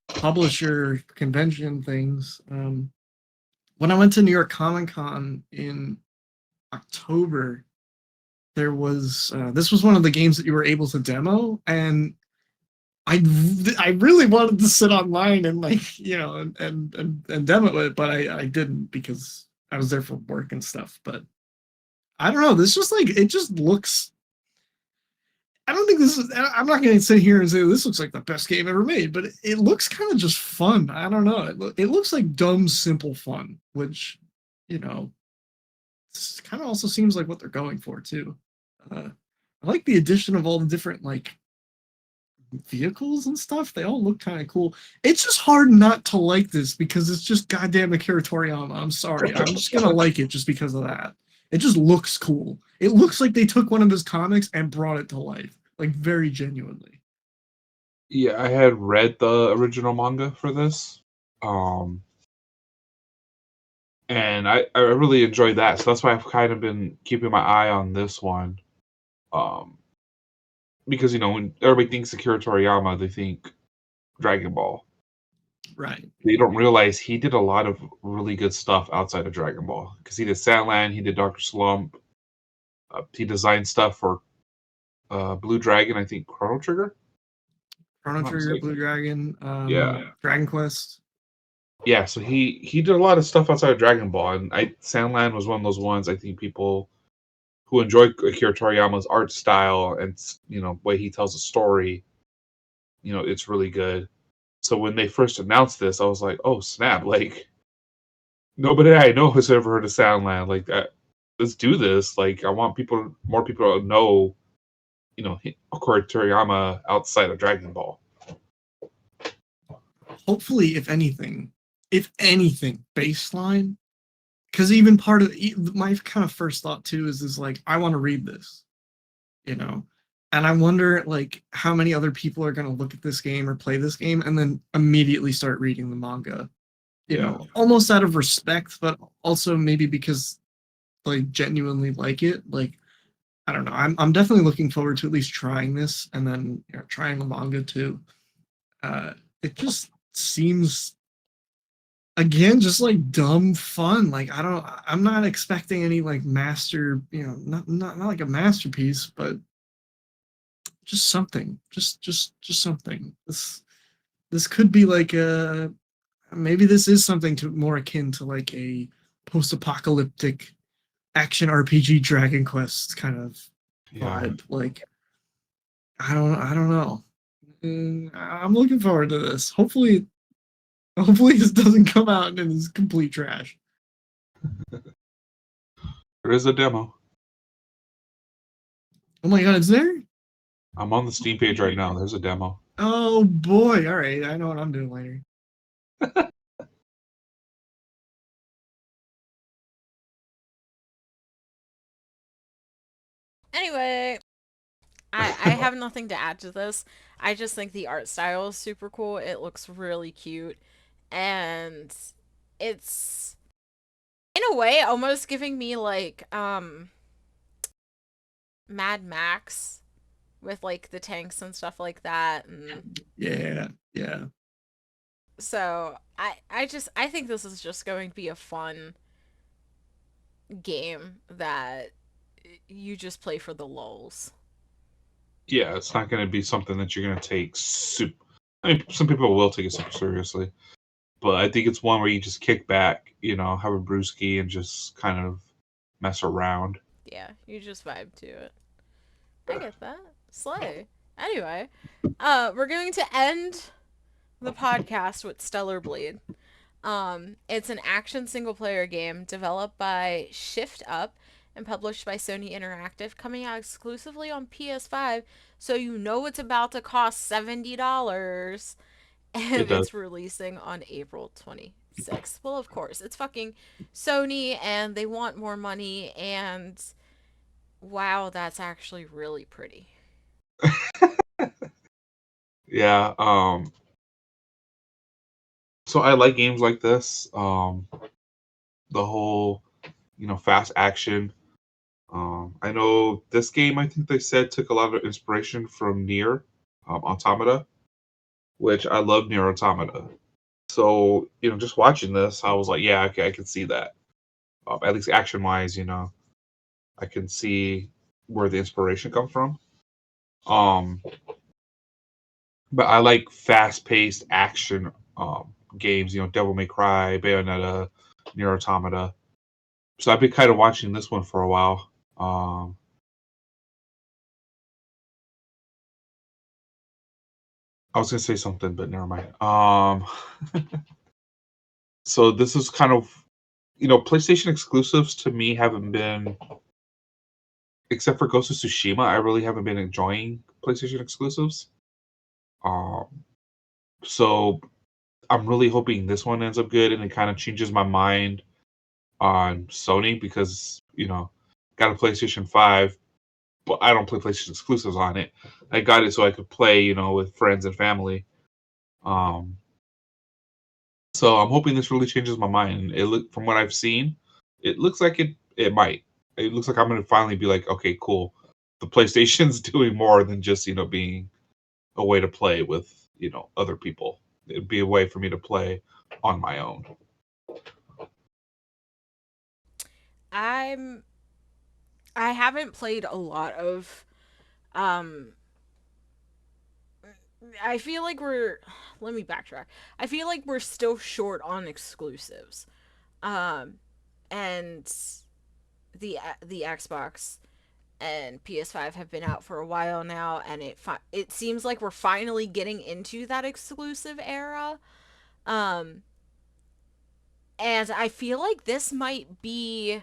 publisher convention things. When I went to New York Comic Con in October, there was this was one of the games that you were able to demo, and I really wanted to sit online and and demo it, but I didn't because I was there for work and stuff. But I don't know. This just like it just looks. I don't think this is. I'm not going to sit here and say this looks like the best game ever made, but it looks kind of just fun. I don't know. It looks like dumb, simple fun, which, kind of also seems like what they're going for too. I like the addition of all the different like vehicles and stuff. They all look kind of cool. It's just hard not to like this because it's just goddamn Akira Toriyama. I'm sorry. I'm just gonna like it just because of that. It just looks cool. It looks like they took one of his comics and brought it to life, like very genuinely. Yeah, I had read the original manga for this. And I really enjoyed that. So that's why I've kind of been keeping my eye on this one. Because when everybody thinks Akira Toriyama, they think Dragon Ball. Right. They don't realize he did a lot of really good stuff outside of Dragon Ball. Because he did Sandland, he did Dr. Slump, he designed stuff for Blue Dragon, I think Chrono Trigger. Chrono Trigger, Blue Dragon, yeah, Dragon Quest. Yeah, so he did a lot of stuff outside of Dragon Ball, and Sandland was one of those ones. I think people who enjoy Akira Toriyama's art style and way he tells a story, it's really good. So when they first announced this, I was like, "Oh snap!" Like nobody I know has ever heard of Soundland. Like that, let's do this. Like I want more people to know, Akira Toriyama outside of Dragon Ball. Hopefully, if anything, baseline. Because even part of my kind of first thought too is like I want to read this, you know, and I wonder like how many other people are going to look at this game or play this game and then immediately start reading the manga, Yeah, almost out of respect, but also maybe because like genuinely like it. Like I don't know. I'm definitely looking forward to at least trying this and then trying the manga too. It just seems again just like dumb fun. Like I'm not expecting any like master, not like a masterpiece, but just something. Just something. This could be like a maybe this is something to more akin to like a post-apocalyptic action RPG Dragon Quest kind of yeah. vibe. Like I don't know. I'm looking forward to this. Hopefully this doesn't come out and it's complete trash. There is a demo. Oh my god, it's there? I'm on the Steam page right now. There's a demo. Oh boy. All right, I know what I'm doing later. Anyway, I have nothing to add to this. I just think the art style is super cool. It looks really cute. And it's in a way almost giving me like Mad Max with like the tanks and stuff like that. And Yeah, yeah. so I think this is just going to be a fun game that you just play for the lulz. Yeah, it's not going to be something that you're going to take super. I mean, some people will take it super seriously, but I think it's one where you just kick back, have a brewski and just kind of mess around. Yeah, you just vibe to it. I get that. Slay. Anyway, we're going to end the podcast with Stellar Blade. It's an action single player game developed by Shift Up and published by Sony Interactive, coming out exclusively on PS5, so you know it's about to cost $70, It and does. it's releasing on April 26th. Well, of course, it's fucking Sony, and they want more money, and wow, that's actually really pretty. Yeah. So I like games like this. The whole, fast action. I know this game. I think they said took a lot of inspiration from Nier, Automata, which I love Nier Automata. So just watching this, I was like, yeah, okay, I can see that. At least action wise, I can see where the inspiration comes from. Um, but I like fast paced action games. Devil May Cry, Bayonetta, Nier Automata. So I've been kind of watching this one for a while. I was gonna say something, but never mind. So this is kind of, PlayStation exclusives to me haven't been, except for Ghost of Tsushima. I really haven't been enjoying PlayStation exclusives. Um, so I'm really hoping this one ends up good and it kind of changes my mind on Sony because got a PlayStation 5, but I don't play PlayStation exclusives on it. I got it so I could play, with friends and family. Um, so I'm hoping this really changes my mind. It look from what I've seen, it looks like it might. It looks like I'm gonna finally be like, okay, cool. The PlayStation's doing more than just being a way to play with other people. It'd be a way for me to play on my own. I'm I haven't played a lot of um I feel like we're let me backtrack. I feel like we're still short on exclusives. Um and the Xbox and PS5 have been out for a while now, and it seems like we're finally getting into that exclusive era. Um, and I feel like this might be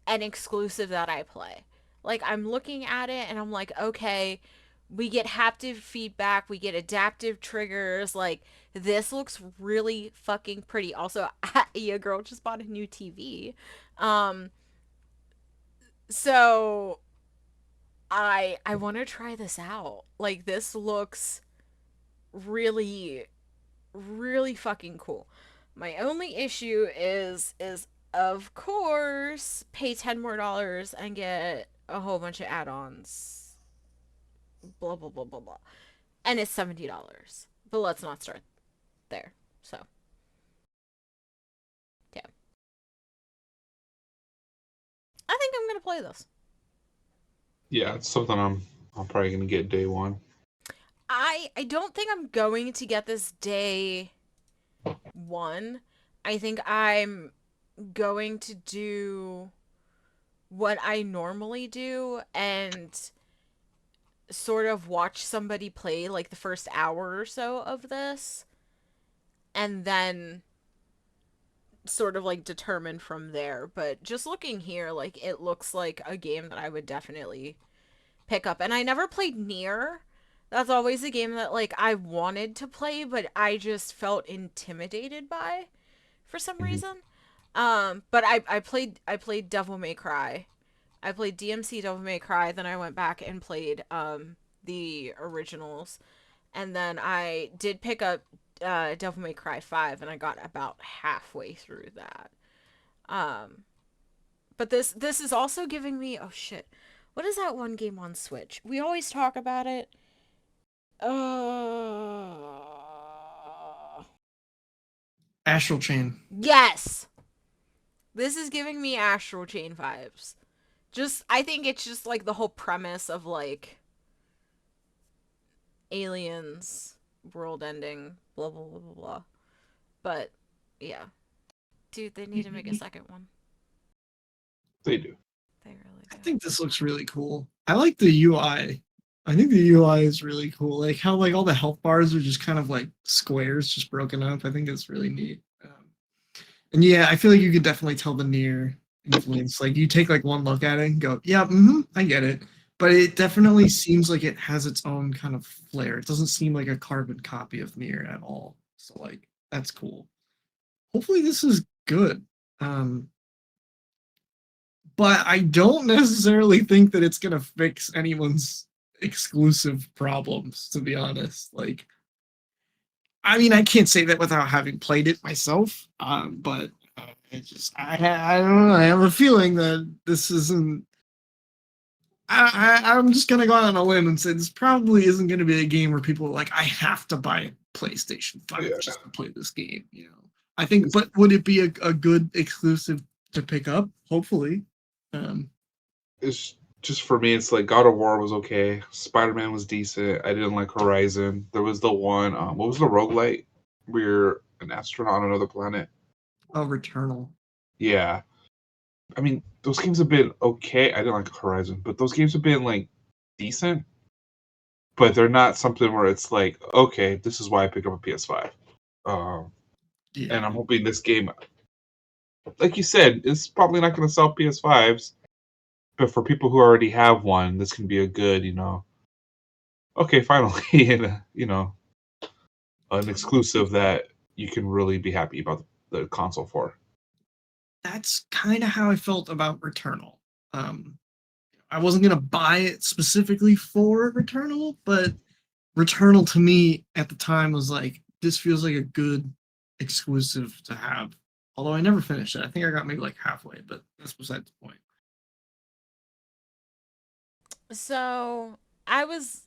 an exclusive that I play. Like, I'm looking at it and I'm like, okay, we get haptic feedback, we get adaptive triggers. Like, this looks really fucking pretty. Also, your girl just bought a new TV. Um, so I want to try this out. Like, this looks really really fucking cool. My only issue is of course pay $10 more and get a whole bunch of add-ons. Blah blah blah blah blah. And it's $70. But let's not start there. So, yeah. I think I'm gonna play this. Yeah, it's something I'm probably gonna get day one. I don't think I'm going to get this day one. I think I'm going to do what I normally do and sort of watch somebody play like the first hour or so of this and then sort of like determine from there. But just looking here, like it looks like a game that I would definitely pick up. And I never played Near. That's always a game that like I wanted to play, but I just felt intimidated by for some Hmm. reason. But I played Devil May Cry. I played DMC Devil May Cry, then I went back and played the originals. And then I did pick up Devil May Cry 5 and I got about halfway through that. Um but this is also giving me oh shit. What is that one game on Switch? We always talk about it. Astral Chain. Yes. This is giving me Astral Chain vibes. Just I think it's just like the whole premise of like aliens, world ending, blah blah blah blah blah. But yeah, dude, they need to make a second one. They do. They really I do. think this looks really cool. I like the UI. I think the UI is really cool. Like how like all the health bars are just kind of like squares, just broken up. I think it's really neat. And yeah, I feel like you could definitely tell the near influence. Like you take like one look at it and go, yeah, I get it. But it definitely seems like it has its own kind of flair. It doesn't seem like a carbon copy of Near at all. So like that's cool. Hopefully this is good. Um, but I don't necessarily think that it's gonna fix anyone's exclusive problems, to be honest. Like, I mean, I can't say that without having played it myself, but I don't know. I have a feeling that this isn't. I'm just gonna go out on a limb and say this probably isn't gonna be a game where people are like, I have to buy a PlayStation 5 Yeah. just to play this game. I think, but would it be a good exclusive to pick up? Hopefully. Um, It's just for me. It's like God of War was okay. Spider Man was decent. I didn't like Horizon. There was the one. What was the roguelite? Where you're an astronaut on another planet. oh, Returnal. Yeah. I mean, those games have been okay. I didn't like Horizon, but those games have been like decent. But they're not something where it's like, okay, this is why I picked up a PS5. Um, Yeah. and I'm hoping this game, like you said, is probably not going to sell PS5s. But for people who already have one, this can be a good, okay, finally, and an exclusive that you can really be happy about the console for. That's kind of how I felt about Returnal. Um, I wasn't gonna buy it specifically for Returnal, but Returnal to me at the time was like, this feels like a good exclusive to have. Although I never finished it. I think I got maybe like halfway, but that's beside the point. So I was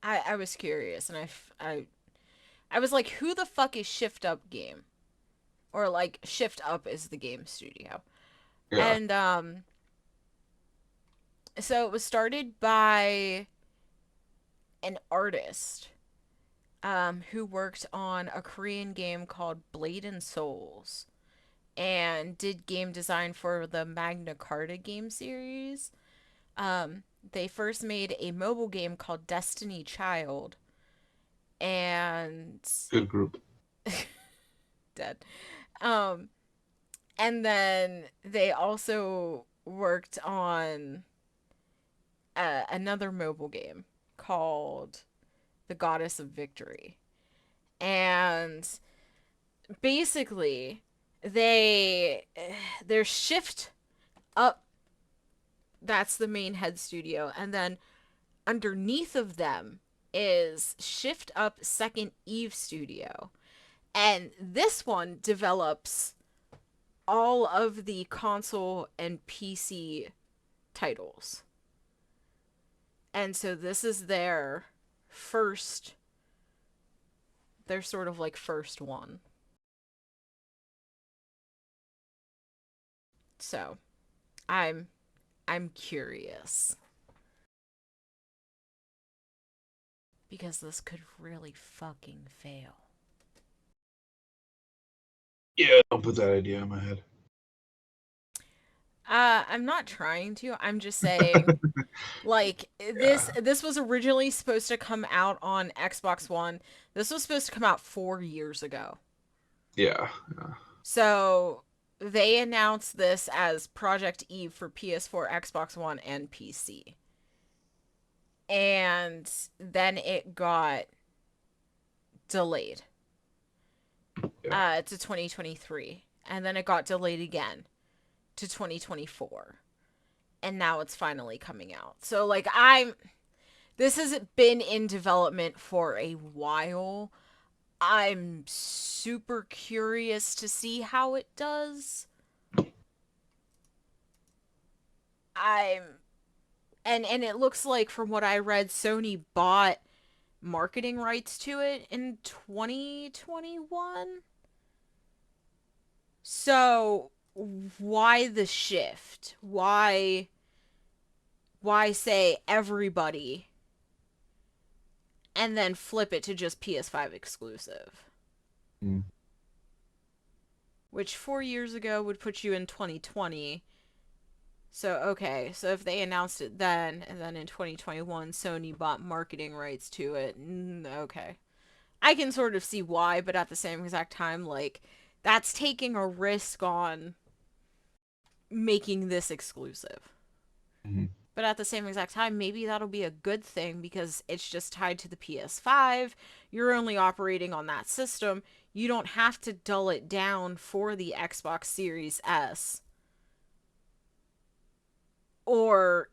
I was curious and I was like, who the fuck is Shift Up Game? Or like Shift Up is the game studio. Yeah. And so it was started by an artist who worked on a Korean game called Blade and Souls. and did game design for the Magna Carta game series. They first made a mobile game called Destiny Child, and Good group. dead. Um, and then they also worked on another mobile game called The Goddess of Victory. And basically, they their shift up, that's the main head studio, and then underneath of them is shift up second Eve studio. And this one develops all of the console and PC titles. And so this is first their sort of like first one. So, I'm I'm curious because this could really fucking fail. Yeah, don't put that idea in my head. I'm not trying to. I'm just saying, like, this Yeah. this was originally supposed to come out on Xbox One. This was supposed to come out 4 years ago. Yeah. Yeah. So they announced this as Project Eve for PS4, Xbox One, and PC. And then it got delayed Yeah. to 2023. And then it got delayed again to 2024. And now it's finally coming out. So, like, this has been in development for a while. I'm super curious to see how it does. I'm and it looks like from what I read Sony bought marketing rights to it in 2021. So, why the shift? Why say everybody and then flip it to just PS5 exclusive? Mm. Which 4 years ago would put you in 2020. So, okay, so if they announced it then, and then in 2021, Sony bought marketing rights to it, okay. I can sort of see why, but at the same exact time, like, that's taking a risk on making this exclusive. Mhm. But at the same exact time, maybe that'll be a good thing because it's just tied to the PS5. You're only operating on that system. You don't have to dull it down for the Xbox Series S or,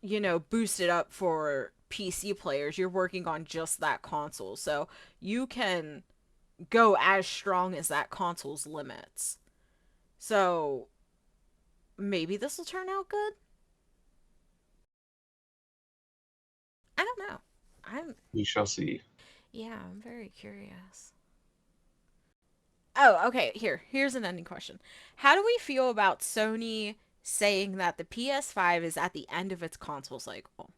boost it up for PC players. You're working on just that console. So you can go as strong as that console's limits. So maybe this will turn out good. I don't know. We shall see. Yeah, I'm very curious. Oh, okay. Here's an ending question. How do we feel about Sony saying that the PS5 is at the end of its console cycle?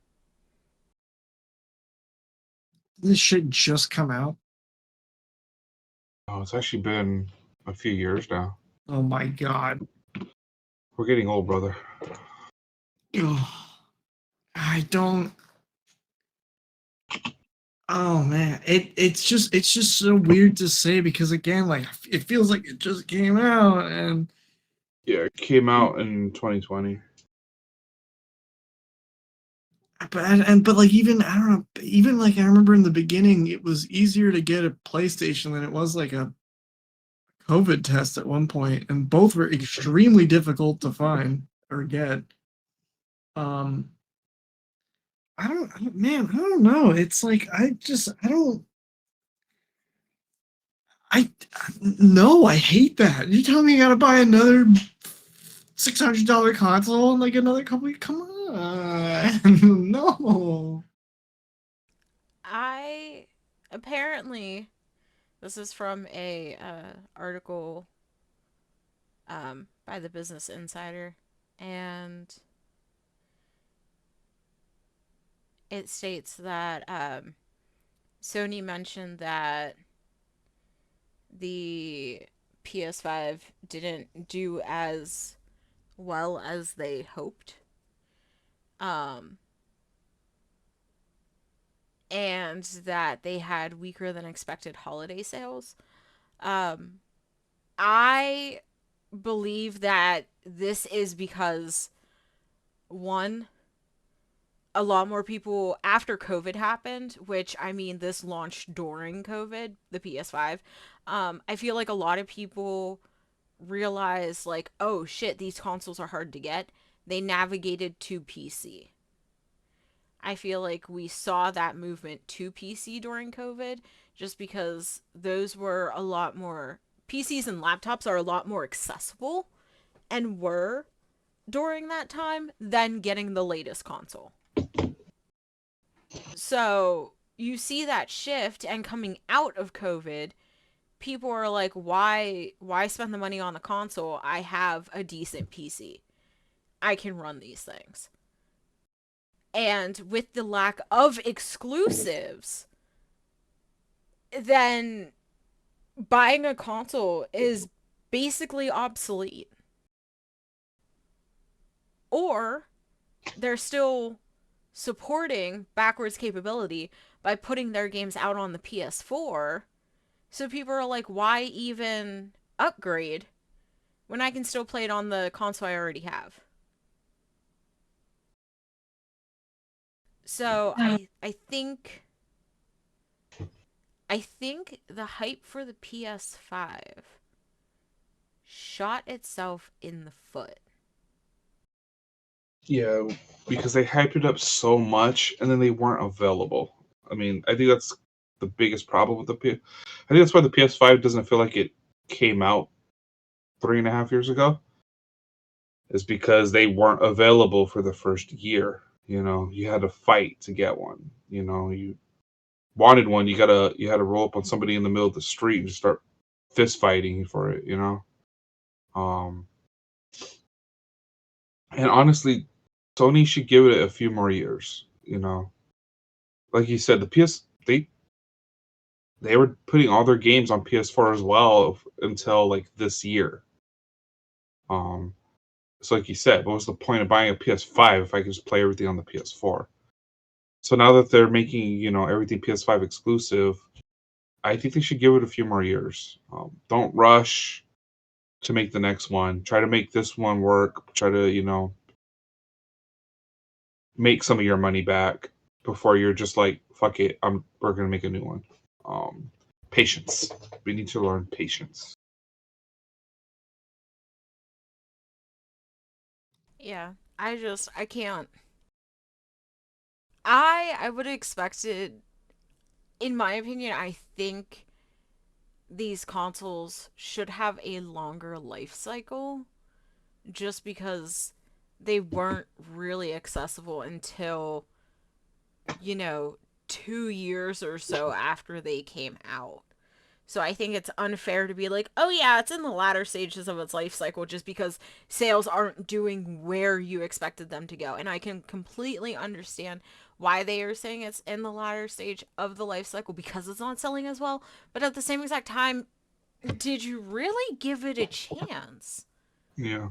This should just come out. Oh, it's actually been a few years now. Oh my god. We're getting old, brother. Ugh. I don't. Oh man, it's just so weird to say because again, like it feels like it just came out, and Yeah, it came out in 2020. but like even I don't know, even like I remember in the beginning, it was easier to get a PlayStation than it was like a COVID test at one point, and both were extremely difficult to find or get. Um, man, I don't know. It's like I don't. I no, I hate that. You tell me you gotta buy another $600 console in like another couple. Come on, no. I apparently this is from a article by the Business Insider, and it states that Sony mentioned that the PS5 didn't do as well as they hoped. Um, and that they had weaker than expected holiday sales. Um, I believe that this is because, one, a lot more people after COVID happened, which I mean, this launched during COVID, the PS5. I feel like a lot of people realized, like, oh shit, these consoles are hard to get. They navigated to PC. I feel like we saw that movement to PC during COVID just because those were a lot more, PCs and laptops are a lot more accessible and were during that time than getting the latest console. So you see that shift, and coming out of COVID, people are like, why spend the money on the console? I have a decent PC. I can run these things. And with the lack of exclusives, then buying a console is basically obsolete. Or they're still supporting backwards capability by putting their games out on the PS4. So people are like, why even upgrade when I can still play it on the console I already have? So I think the hype for the PS5 shot itself in the foot. Yeah, because they hyped it up so much and then they weren't available. I mean, I think that's the biggest problem with the P. I think that's why the PS5 doesn't feel like it came out 3.5 years ago. Is because they weren't available for the first year. You know, you had to fight to get one. You know, you wanted one, you had to roll up on somebody in the middle of the street and start fist fighting for it. You know, um, and honestly, Sony should give it a few more years. You know, like you said, the PS they were putting all their games on PS4 as well until like this year. Um, so like you said, what was the point of buying a PS5 if I could just play everything on the PS4? So now that they're making everything PS5 exclusive, I think they should give it a few more years. Don't rush to make the next one. Try to make this one work. Try to make some of your money back before you're just like, fuck it, we're gonna make a new one. Um, Patience. We need to learn patience. Yeah, I can't. I would have expected, in my opinion, I think these consoles should have a longer life cycle just because they weren't really accessible until, you know, 2 years or so after they came out. So I think it's unfair to be like, oh yeah, it's in the latter stages of its life cycle just because sales aren't doing where you expected them to go. And I can completely understand why they are saying it's in the latter stage of the life cycle because it's not selling as well. But at the same exact time, did you really give it a chance? Yeah.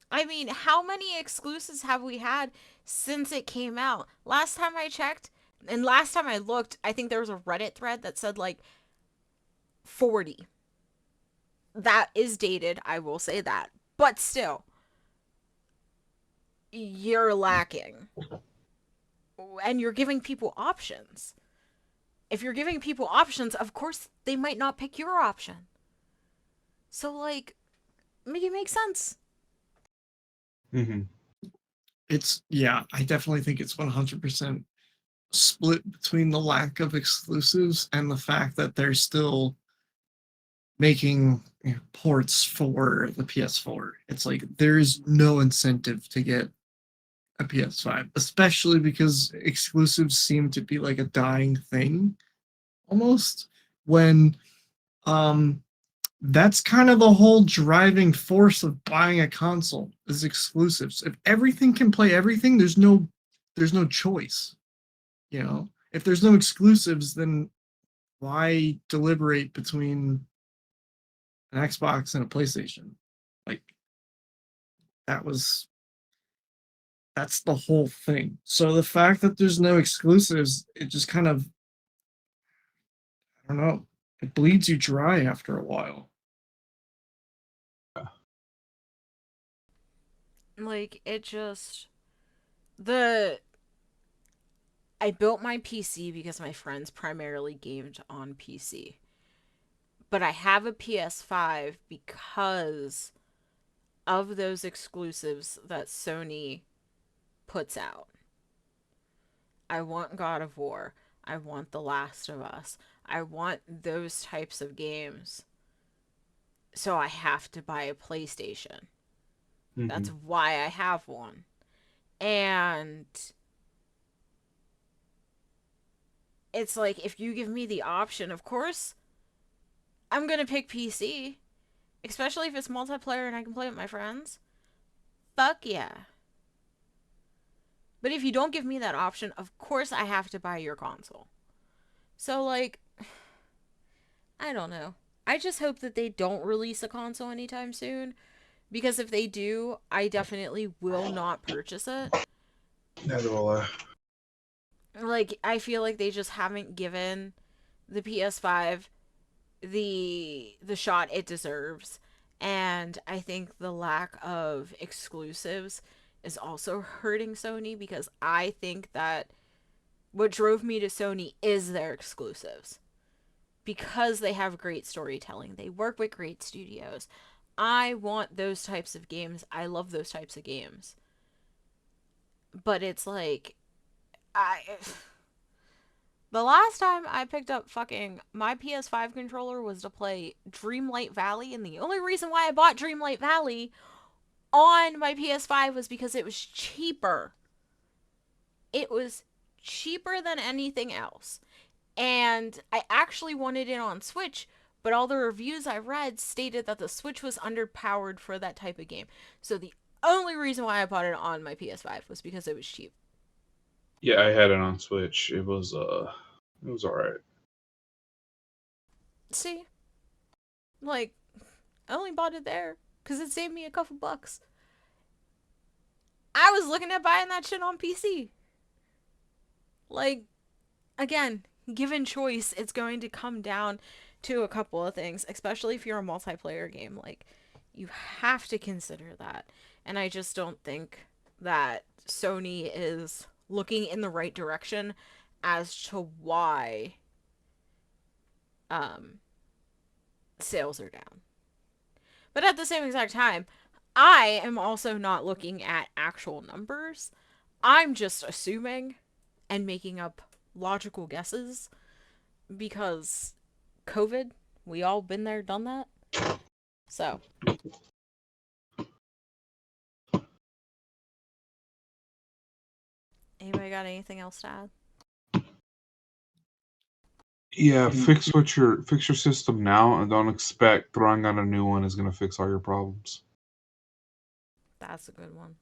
I mean, how many exclusives have we had since it came out? Last time I checked, and last time I looked, I think there was a Reddit thread that said like 40. That is dated, I will say that. But still, you're lacking. And you're giving people options. If you're giving people options, of course they might not pick your option. So, like, make it make sense. Hmm. Yeah, I definitely think it's 100% split between the lack of exclusives and the fact that they're still making ports for the PS4. It's like there's no incentive to get a PS5, especially because exclusives seem to be like a dying thing almost when um that's kind of the whole driving force of buying a console is exclusives. If everything can play everything, there's no choice. If there's no exclusives, then why deliberate between an Xbox and a PlayStation. Like that's the whole thing. So the fact that there's no exclusives, it just kind of, I don't know, it bleeds you dry after a while. Like, it just. The. I built my PC because my friends primarily gamed on PC. But I have a PS5 because of those exclusives that Sony puts out. I want God of War. I want The Last of Us. I want those types of games. So I have to buy a PlayStation. Mm-hmm. That's why I have one. And it's like, if you give me the option, of course, I'm going to pick PC, especially if it's multiplayer and I can play with my friends. Fuck yeah. But if you don't give me that option, of course I have to buy your console. So, like, I don't know. I just hope that they don't release a console anytime soon. Because if they do, I definitely will not purchase it. Neither will I. Like, I feel like they just haven't given the PS5 the shot it deserves. And I think the lack of exclusives is also hurting Sony, because I think that what drove me to Sony is their exclusives. Because they have great storytelling. They work with great studios. I want those types of games. I love those types of games. But it's like, I the last time I picked up fucking my PS5 controller was to play Dreamlight Valley, and the only reason why I bought Dreamlight Valley on my PS5 was because it was cheaper. It was cheaper than anything else. And I actually wanted it on Switch, but all the reviews I read stated that the Switch was underpowered for that type of game. So the only reason why I bought it on my PS5 was because it was cheap. Yeah, I had it on Switch. It was alright. See? Like, I only bought it there because it saved me a couple bucks. I was looking at buying that shit on PC. Like, again, given choice, it's going to come down to a couple of things, especially if you're a multiplayer game. Like, you have to consider that. And I just don't think that Sony is looking in the right direction as to why um, sales are down. But at the same exact time, I am also not looking at actual numbers. I'm just assuming and making up logical guesses because COVID, we all been there, done that. So, anybody got anything else to add? Yeah, fix your system now, and don't expect throwing out a new one is gonna fix all your problems. That's a good one.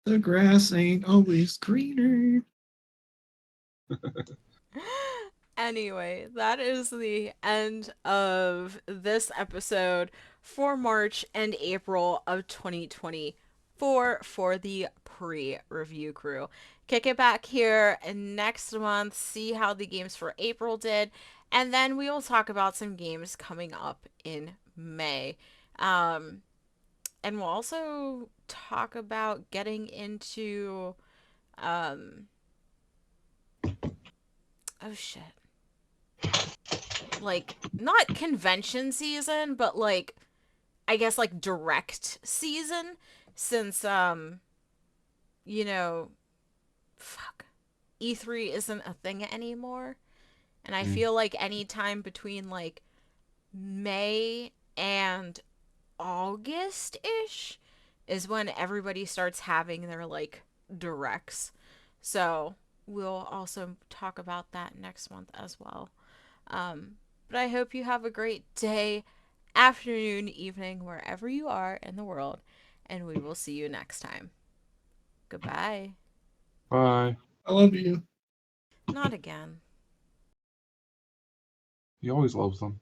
The grass ain't always greener. Anyway, that is the end of this episode for March and April of 2024 for the pre-review crew. Kick it back here next month, see how the games for April did, and then we will talk about some games coming up in May. Um, and we'll also talk about getting into um oh shit, like, not convention season, but like, I guess, like, direct season, since you know, fuck, E3 isn't a thing anymore. And I Mm. feel like any time between like May and August ish is when everybody starts having their like directs. So we'll also talk about that next month as well. But I hope you have a great day, afternoon, evening, wherever you are in the world, and we will see you next time. Goodbye. Bye. I love you. Not again. He always loves them.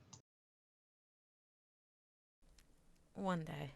One day.